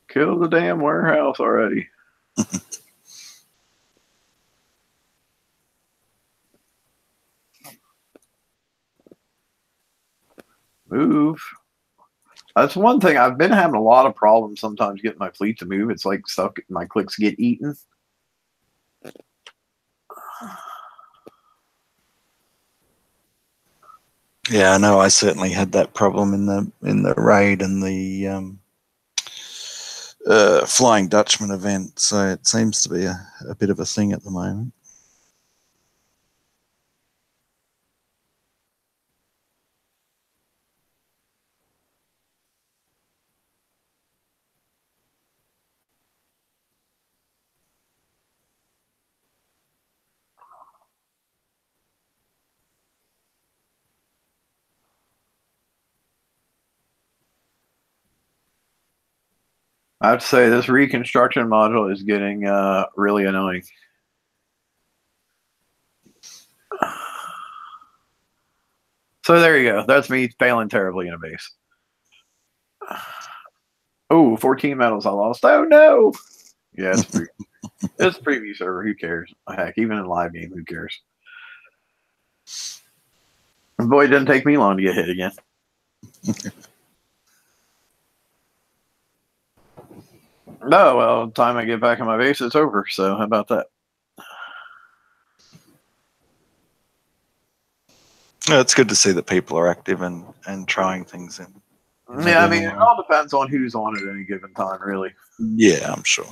Kill the damn warehouse already. Move. That's one thing. I've been having a lot of problems sometimes getting my fleet to move. It's like stuff, my clicks get eaten. Yeah, I know. I certainly had that problem in the raid and the Flying Dutchman event. So it seems to be a bit of a thing at the moment. I have to say this reconstruction module is getting really annoying. So there you go. That's me failing terribly in a base. Oh, 14 medals I lost. Oh no! Yeah, it's a preview server. Who cares? Heck, even in live game, who cares? Boy, it didn't take me long to get hit again. No, well, the time I get back in my base, it's over. So how about that? It's good to see that people are active and trying things in. Yeah, I mean, it all depends on who's on at any given time, really. Yeah, I'm sure.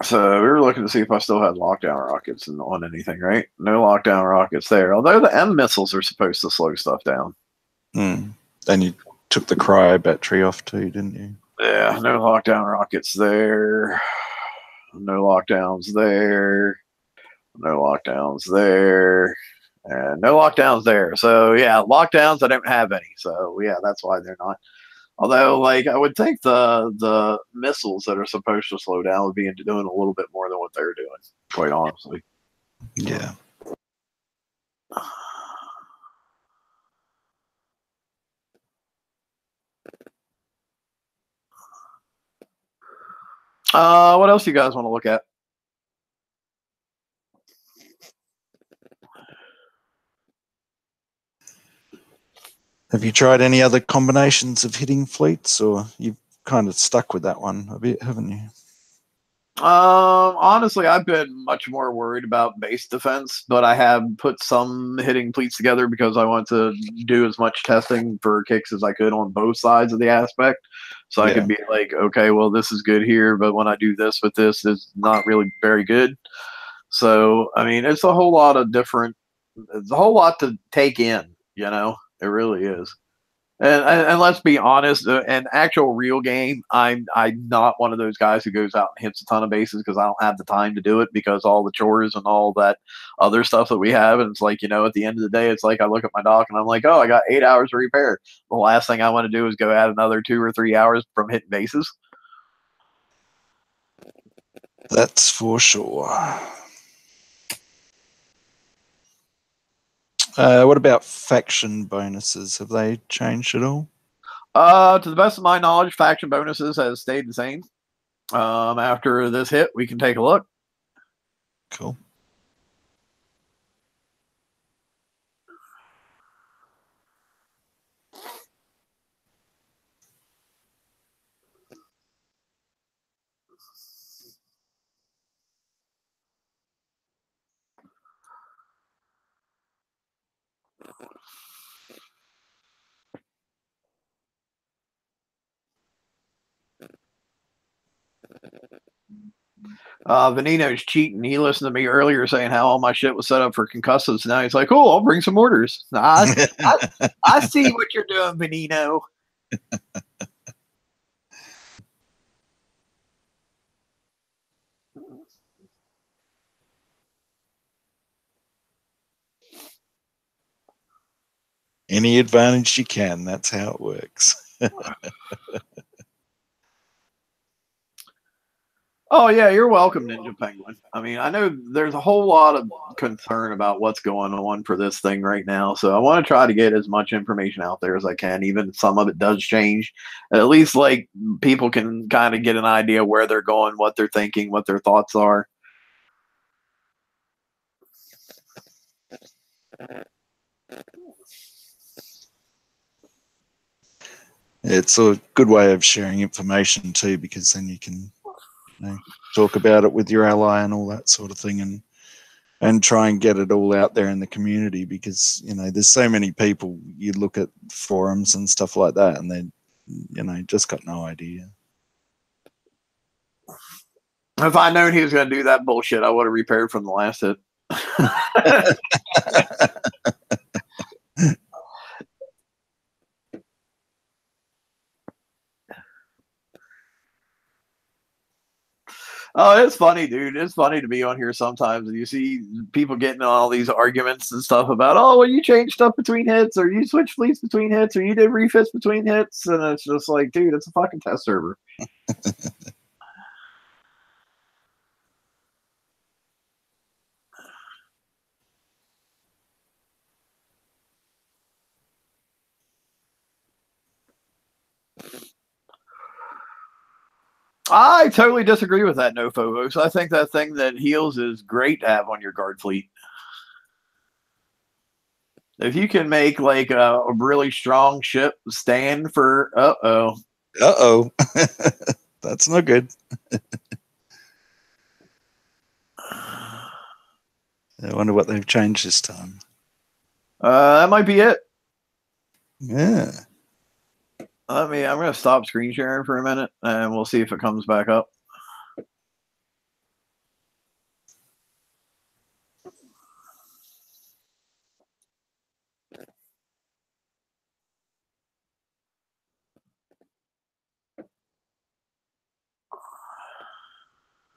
So we were looking to see if I still had lockdown rockets on anything, right? No lockdown rockets there. Although the M missiles are supposed to slow stuff down. And you took the cryo battery off too, didn't you? Yeah, no lockdown rockets there. No lockdowns there. No lockdowns there. And no lockdowns there. So yeah, lockdowns I don't have any. So yeah, that's why they're not. Although, like, I would think the missiles that are supposed to slow down would be doing a little bit more than what they're doing, quite honestly. Yeah. What else you guys want to look at? Have you tried any other combinations of hitting fleets, or you've kind of stuck with that one a bit, haven't you? Honestly, I've been much more worried about base defense, but I have put some hitting fleets together because I want to do as much testing for kicks as I could on both sides of the aspect. So I could be like, okay, well, this is good here, but when I do this with this, it's not really very good. So, I mean, it's a whole lot of different, it's a whole lot to take in, you know, it really is. And let's be honest, an actual real game, I'm not one of those guys who goes out and hits a ton of bases because I don't have the time to do it because all the chores and all that other stuff that we have. And it's like, you know, at the end of the day, it's like I look at my dock and I'm like, oh, I got 8 hours to repair. The last thing I want to do is go add another 2 or 3 hours from hitting bases. That's for sure. What about faction bonuses? Have they changed at all? To the best of my knowledge, faction bonuses has stayed the same. After this hit, we can take a look. Cool. Venino's cheating. He listened to me earlier saying how all my shit was set up for concussives. Now he's like, "Cool, I'll bring some orders." I see what you're doing, Venino. Any advantage you can. That's how it works. Oh yeah, you're welcome, Ninja Penguin. I mean, I know there's a whole lot of concern about what's going on for this thing right now, so I want to try to get as much information out there as I can. Even if some of it does change, at least like people can kind of get an idea where they're going, what they're thinking, what their thoughts are. It's a good way of sharing information too, because then you can talk about it with your ally and all that sort of thing, and try and get it all out there in the community, because there's so many people. You look at forums and stuff like that, and they just got no idea. If I'd known he was going to do that bullshit, I would have repaired from the last hit. Oh, it's funny, dude. It's funny to be on here sometimes, and you see people getting in all these arguments and stuff about, oh, well, you changed stuff between hits, or you switched fleets between hits, or you did refits between hits, and it's just like, dude, it's a fucking test server. I totally disagree with that, no Phobos. I think that thing that heals is great to have on your guard fleet. If you can make like a really strong ship stand for that's no good. I wonder what they've changed this time. That might be it. Yeah. I'm going to stop screen sharing for a minute, and we'll see if it comes back up.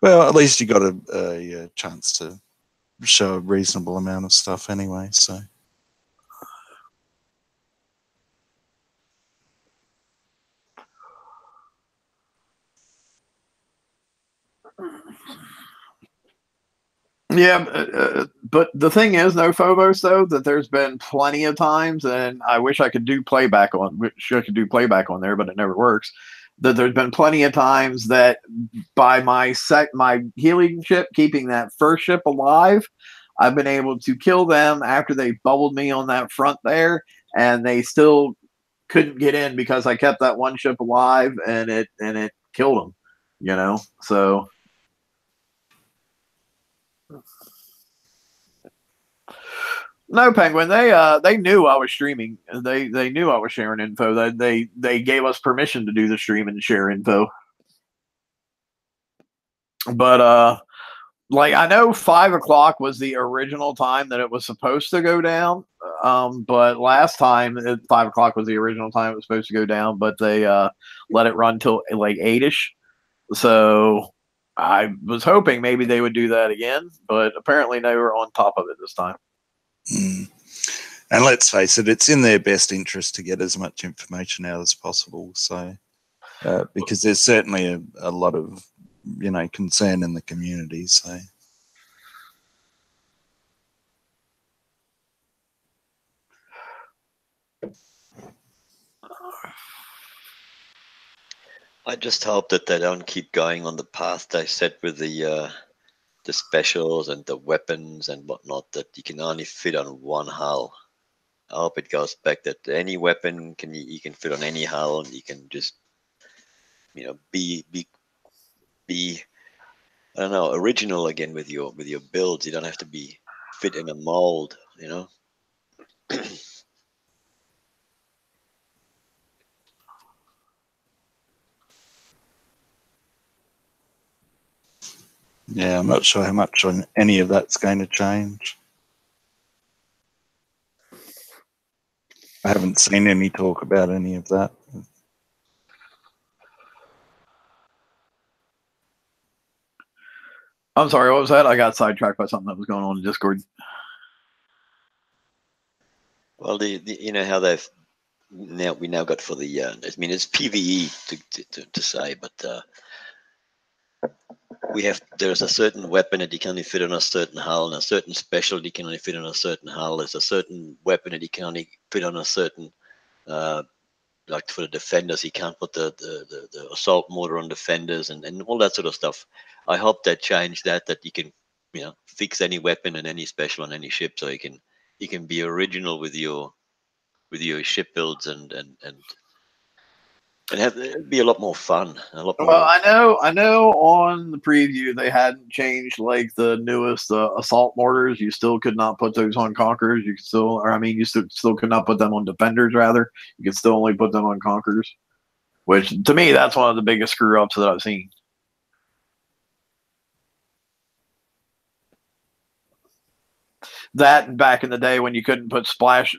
Well, at least you got a chance to show a reasonable amount of stuff anyway, so. Yeah, but the thing is, no Phobos, though, that there's been plenty of times, and I wish I could do playback on there, but it never works. That there's been plenty of times that by my healing ship keeping that first ship alive, I've been able to kill them after they bubbled me on that front there, and they still couldn't get in because I kept that one ship alive, and it killed them. You know, so. No, Penguin. They knew I was streaming. They knew I was sharing info. They gave us permission to do the stream and share info. But like I know 5 o'clock was the original time that it was supposed to go down. But last time 5 o'clock was the original time it was supposed to go down, but they let it run till like 8ish. So I was hoping maybe they would do that again, but apparently they were on top of it this time. Mm. And let's face it, it's in their best interest to get as much information out as possible. So, because there's certainly a lot of, concern in the community. So, I just hope that they don't keep going on the path they set with the specials and the weapons and whatnot, that you can only fit on one hull. I hope it goes back that any weapon you can fit on any hull, and you can just be I don't know, original again with your builds. You don't have to be fit in a mold, yeah, I'm not sure how much on any of that's going to change. I haven't seen any talk about any of that. I'm sorry, what was that? I got sidetracked by something that was going on in Discord. Well, you know how we now got for the I mean, it's PvE to say, but there's a certain weapon that you can only fit on a certain hull, and a certain special you can only fit on a certain hull. There's a certain weapon that you can only fit on a certain like for the defenders, you can't put the assault mortar on defenders and all that sort of stuff. I hope they change that you can fix any weapon and any special on any ship, so you can be original with your ship builds and have it'd be a lot more fun. Well, I know on the preview they hadn't changed like the newest assault mortars. You still could not put those on conquerors. You still could not put them on defenders. Rather, you could still only put them on conquerors. Which to me, that's one of the biggest screw ups that I've seen. That back in the day when you couldn't put splash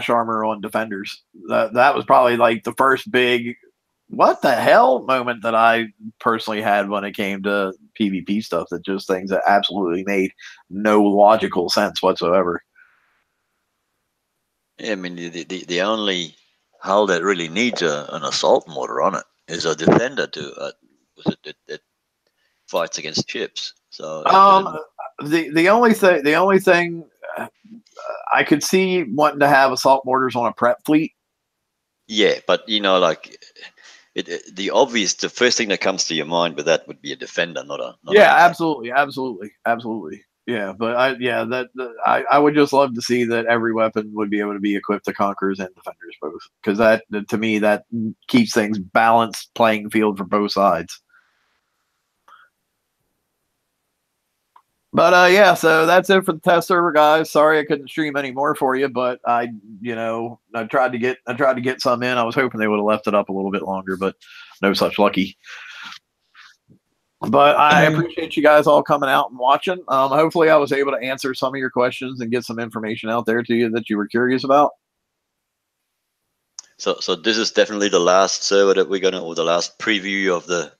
armor on defenders, that was probably like the first big what the hell moment that I personally had when it came to PvP stuff, that just things that absolutely made no logical sense whatsoever. Yeah, I mean, the only hull that really needs an assault mortar on it is a defender that fights against ships. So The only thing I could see wanting to have assault mortars on a prep fleet. yeah, but like the first thing that comes to your mind with that would be a defender, not a Yeah, attack. absolutely. Yeah, but I would just love to see that every weapon would be able to be equipped to conquerors and defenders both, because that, to me, that keeps things balanced playing field for both sides. But yeah, so that's it for the test server, guys. Sorry I couldn't stream any more for you, but I tried to get some in. I was hoping they would have left it up a little bit longer, but no such lucky. But I appreciate you guys all coming out and watching. Hopefully I was able to answer some of your questions and get some information out there to you that you were curious about. So this is definitely the last server that we're or the last preview of the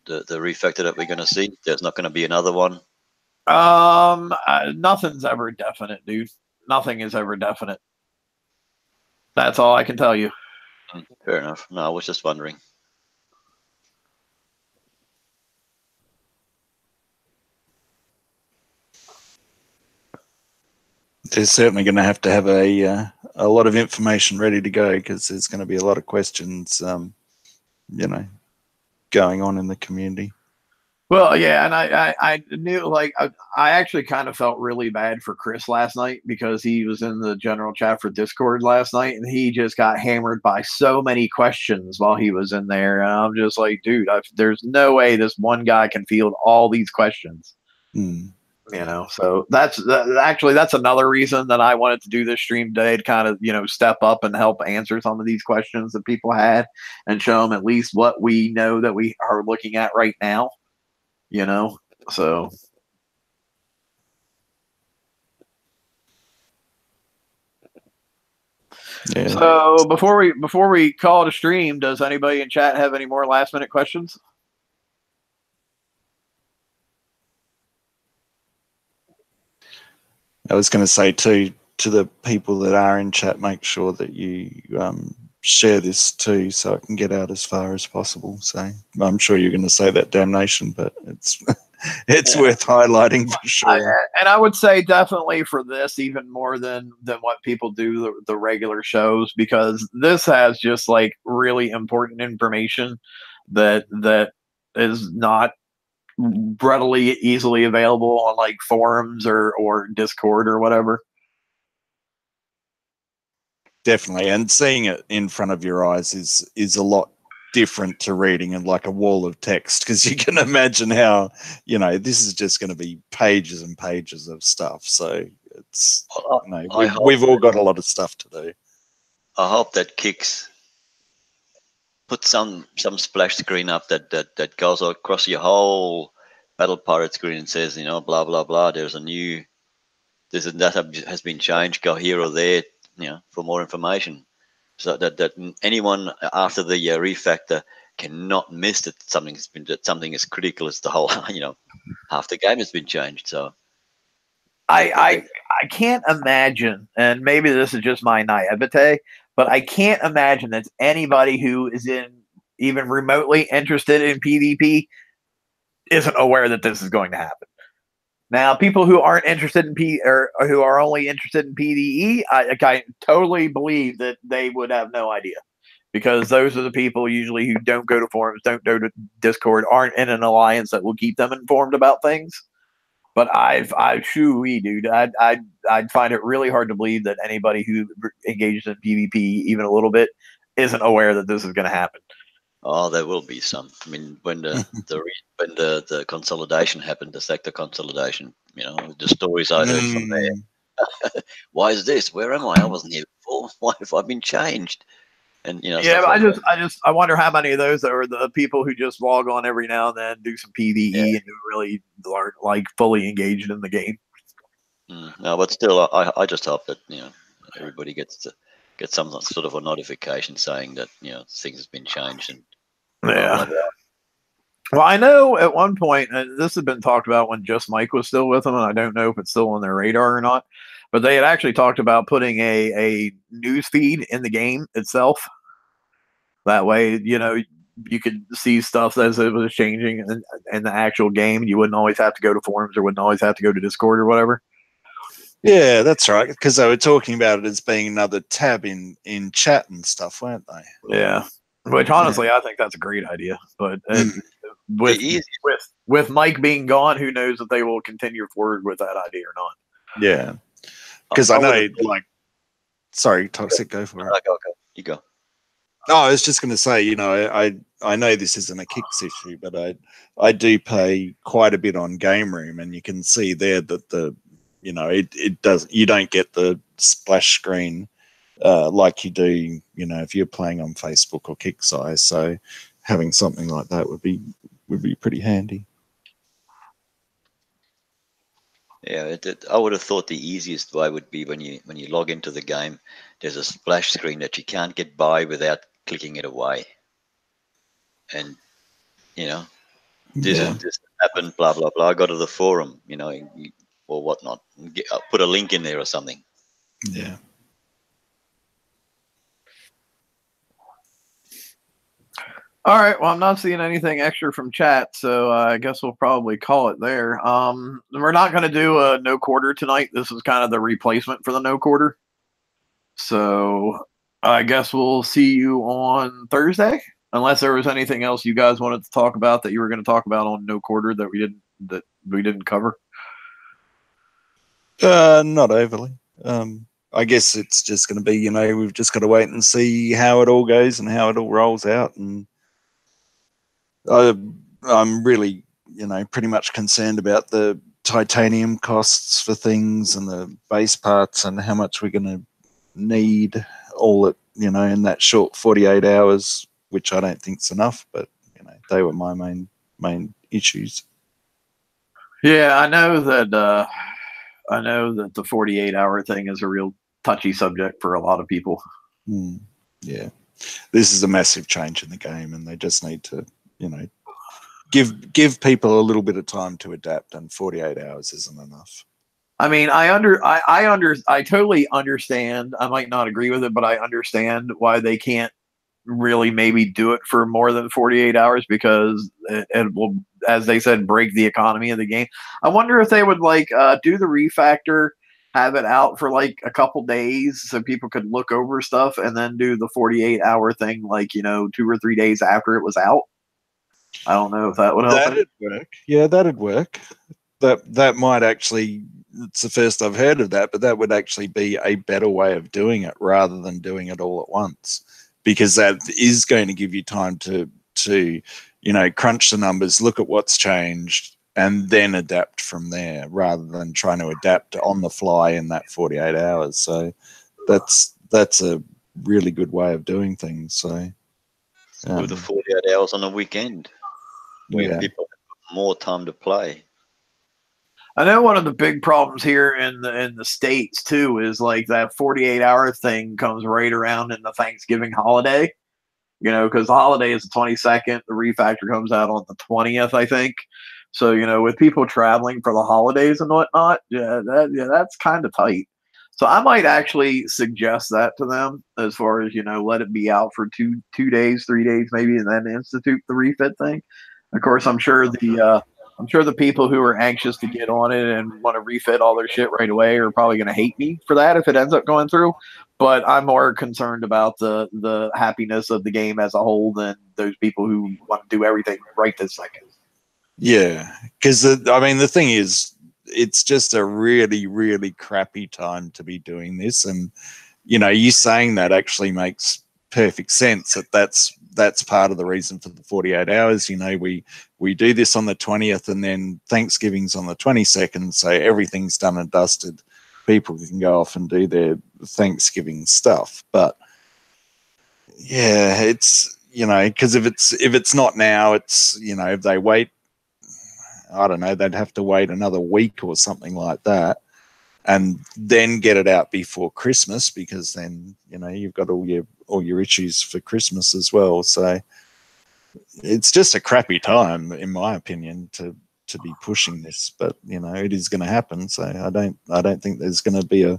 refactor that we're gonna see. There's not gonna be another one. Nothing's ever definite, dude. Nothing is ever definite. That's all I can tell you. Fair enough. No, I was just wondering. They're certainly going to have a lot of information ready to go, because there's going to be a lot of questions, going on in the community. Well, yeah, and I knew, like, I actually kind of felt really bad for Chris last night, because he was in the general chat for Discord last night, and he just got hammered by so many questions while he was in there, and I'm just like, dude, there's no way this one guy can field all these questions. So that's another reason that I wanted to do this stream today, to kind of step up and help answer some of these questions that people had, and show them at least what we know that we are looking at right now. So yeah. So before we call it a stream, does anybody in chat have any more last minute questions? I was going to say to the people that are in chat, make sure that you share this too, so it can get out as far as possible. So I'm sure you're going to say that, Damnation, but it's worth highlighting for sure. And I would say definitely for this, even more than what people do the regular shows, because this has just like really important information that is not readily easily available on like forums or Discord or whatever. Definitely, and seeing it in front of your eyes is a lot different to reading in like a wall of text, because you can imagine how this is just going to be pages and pages of stuff. So it's we've all got a lot of stuff to do. I hope that Kix put some splash screen up that goes across your whole Battle Pirate screen and says, blah blah blah. There's this and that has been changed. Go here or there, for more information, so that anyone after the refactor cannot miss that something as critical as the whole, half the game has been changed. So I can't imagine, and maybe this is just my naivete, but I can't imagine that anybody who is even remotely interested in PvP isn't aware that this is going to happen. Now, people who aren't interested in or who are only interested in PvE, I totally believe that they would have no idea, because those are the people usually who don't go to forums, don't go to Discord, aren't in an alliance that will keep them informed about things. But dude, I'd find it really hard to believe that anybody who engages in PvP even a little bit isn't aware that this is going to happen. Oh, there will be some. I mean, when the consolidation happened, the sector consolidation, the stories I heard from there. Why is this? Where am I? I wasn't here before. Why have I been changed? And yeah, I wonder how many of those are the people who just log on every now and then, do some PvE, and who really are like fully engaged in the game. No, but still, I just hope that everybody gets get some sort of a notification saying that things have been changed and Yeah. blah, blah, blah. Well, I know at one point, and this had been talked about when Just Mike was still with them, and I don't know if it's still on their radar or not, but they had actually talked about putting a news feed in the game itself. That way, you could see stuff as it was changing in the actual game. You wouldn't always have to go to forums or wouldn't always have to go to Discord or whatever. Yeah, that's right. Because they were talking about it as being another tab in chat and stuff, weren't they? Yeah. Which honestly, I think that's a great idea. But The with Mike being gone, who knows if they will continue forward with that idea or not? Yeah, because I know, like, sorry, Toxic, go for it. Go. You go. No, I was just going to say, I know this isn't a Kicks issue, but I do play quite a bit on Game Room, and you can see there that it does. You don't get the splash screen like you do, if you're playing on Facebook or Kickseye. So having something like that would be pretty handy. Yeah, I would have thought the easiest way would be when you log into the game, there's a splash screen that you can't get by without clicking it away. And this happened, blah blah blah. Go to the forum, or whatnot. Put a link in there or something. Yeah. All right. Well, I'm not seeing anything extra from chat, so I guess we'll probably call it there. We're not going to do a no quarter tonight. This is kind of the replacement for the no quarter. So I guess we'll see you on Thursday, unless there was anything else you guys wanted to talk about that you were going to talk about on no quarter that we didn't cover. Not overly. I guess it's just going to be, we've just got to wait and see how it all goes and how it all rolls out. And I'm really, pretty much concerned about the titanium costs for things and the base parts and how much we're going to need all at, in that short 48 hours, which I don't think's enough, but, they were my main issues. Yeah, I know that the 48-hour thing is a real touchy subject for a lot of people. Yeah, this is a massive change in the game, and they just need to, give people a little bit of time to adapt, and 48 hours isn't enough. I mean, I totally understand. I might not agree with it, but I understand why they can't really maybe do it for more than 48 hours because it will, as they said, break the economy of the game. I wonder if they would do the refactor, have it out for like a couple days so people could look over stuff, and then do the 48-hour thing 2 or 3 days after it was out. I don't know if that would help. That'd work. Yeah, that'd work. That might actually, it's the first I've heard of that, but that would actually be a better way of doing it rather than doing it all at once, because that is going to give you time to crunch the numbers, look at what's changed, and then adapt from there rather than trying to adapt on the fly in that 48 hours. So that's a really good way of doing things. So with the 48 hours on a weekend, where people have more time to play. I know one of the big problems here in the States too is that 48-hour thing comes right around in the Thanksgiving holiday, because the holiday is the 22nd. The refactor comes out on the 20th, I think. So, with people traveling for the holidays and whatnot, that's kind of tight. So I might actually suggest that to them as far as, let it be out for 2 days, 3 days maybe, and then institute the refit thing. Of course, I'm sure the people who are anxious to get on it and want to refit all their shit right away are probably going to hate me for that if it ends up going through. But I'm more concerned about the happiness of the game as a whole than those people who want to do everything right this second. Yeah, because the thing is, it's just a really, really crappy time to be doing this, and you saying that actually makes perfect sense. That's part of the reason for the 48 hours. We do this on the 20th, and then Thanksgiving's on the 22nd, so everything's done and dusted. People can go off and do their Thanksgiving stuff. But yeah, it's because if it's not now, it's if they wait, I don't know, they'd have to wait another week or something like that. and then get it out before Christmas, because then you've got all your issues for Christmas as well. So it's just a crappy time, in my opinion, to be pushing this, but it is going to happen. So I don't think there's going to be a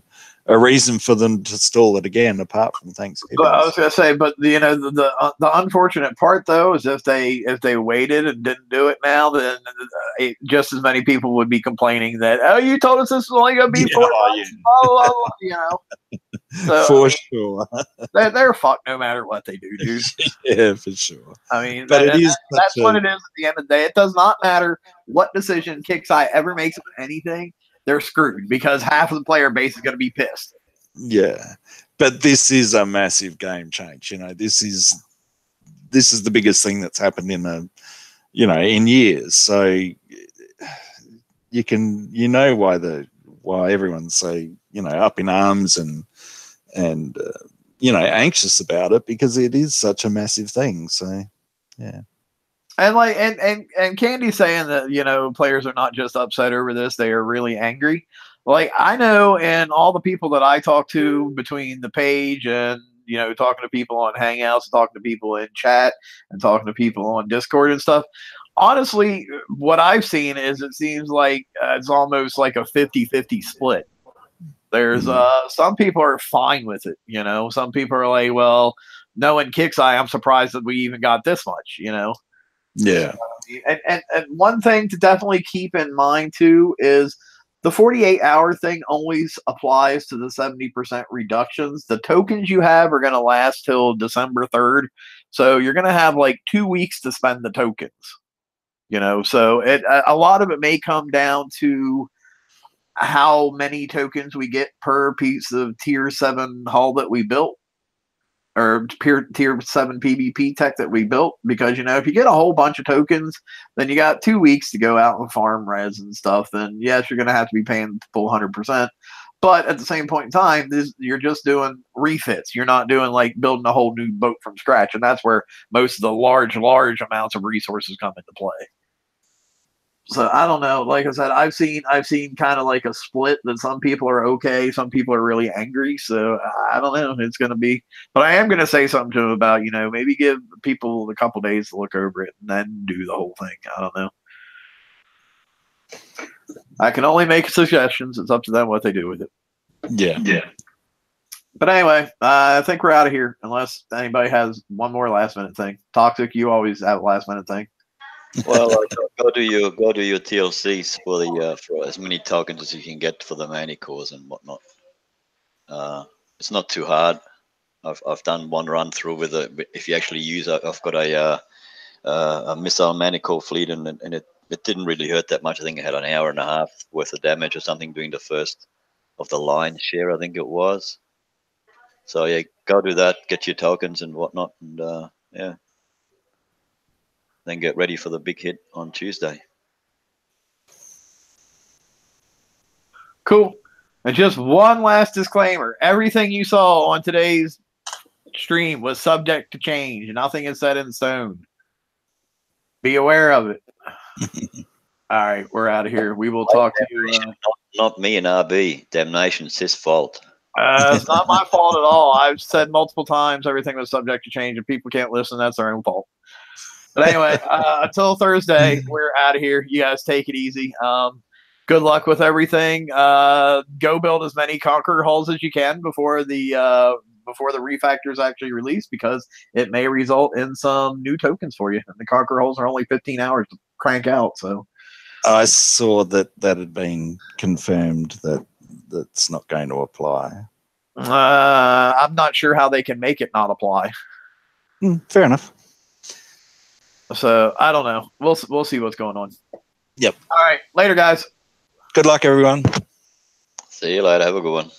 reason for them to stall it again, apart from Thanksgiving. But I was going to say, but the unfortunate part though is if they waited and didn't do it now, then just as many people would be complaining that, oh, you told us this was only going to be 4 months, blah, blah, blah, So, for sure, they're fucked no matter what they do, dude. Yeah, for sure. I mean, but that's what it is at the end of the day. It does not matter what decision Kixeye ever makes of anything. They're screwed because half of the player base is going to be pissed. Yeah, but this is a massive game change. This is the biggest thing that's happened in in years. So you can why everyone's so up in arms and anxious about it, because it is such a massive thing. So yeah. And and Candy's saying that players are not just upset over this; they are really angry. Like, I know, and all the people that I talk to between the page and talking to people on Hangouts, talking to people in chat, and talking to people on Discord and stuff. Honestly, what I've seen is it seems like it's almost like a 50-50 split. There's some people are fine with it. Some people are like, well, knowing Kixeye, I'm surprised that we even got this much. Yeah. And one thing to definitely keep in mind too is the 48-hour thing always applies to the 70% reductions. The tokens you have are going to last till December 3rd. So you're going to have like 2 weeks to spend the tokens. So a lot of it may come down to how many tokens we get per piece of tier 7 hull that we built, or tier 7 PvP tech that we built, because if you get a whole bunch of tokens, then you got 2 weeks to go out and farm res and stuff. Then yes, you're going to have to be paying the full 100%, but at the same point in time, you're just doing refits. You're not doing like building a whole new boat from scratch, and that's where most of the large amounts of resources come into play. So I don't know. Like I said, I've seen kind of like a split that some people are okay, some people are really angry. So I don't know. It's going to be, but I am going to say something to them about maybe give people a couple days to look over it and then do the whole thing. I don't know. I can only make suggestions. It's up to them what they do with it. Yeah. But anyway, I think we're out of here unless anybody has one more last minute thing. Toxic, you always have a last minute thing. Well, go to your TLCs for as many tokens as you can get for the mani cores and whatnot. It's not too hard. I've done one run through with if you actually use I've got a missile mani core fleet, and it didn't really hurt that much. I think it had an hour and a half worth of damage or something doing the first of the line share, I think it was. So yeah, go do that, get your tokens and whatnot, and yeah. Then get ready for the big hit on Tuesday. Cool. And just one last disclaimer. Everything you saw on today's stream was subject to change. Nothing is set in stone. Be aware of it. All right, we're out of here. We will talk to you. Not me and RB. Damnation's his fault. It's not my fault at all. I've said multiple times everything was subject to change. If people can't listen, that's their own fault. But anyway, until Thursday, we're out of here. You guys take it easy. Good luck with everything. Go build as many Conqueror hulls as you can before the refactors actually release, because it may result in some new tokens for you. And the Conqueror hulls are only 15 hours to crank out. So I saw that had been confirmed that's not going to apply. I'm not sure how they can make it not apply. Fair enough. So I don't know. We'll see what's going on. Yep. All right. Later, guys. Good luck, everyone. See you later. Have a good one.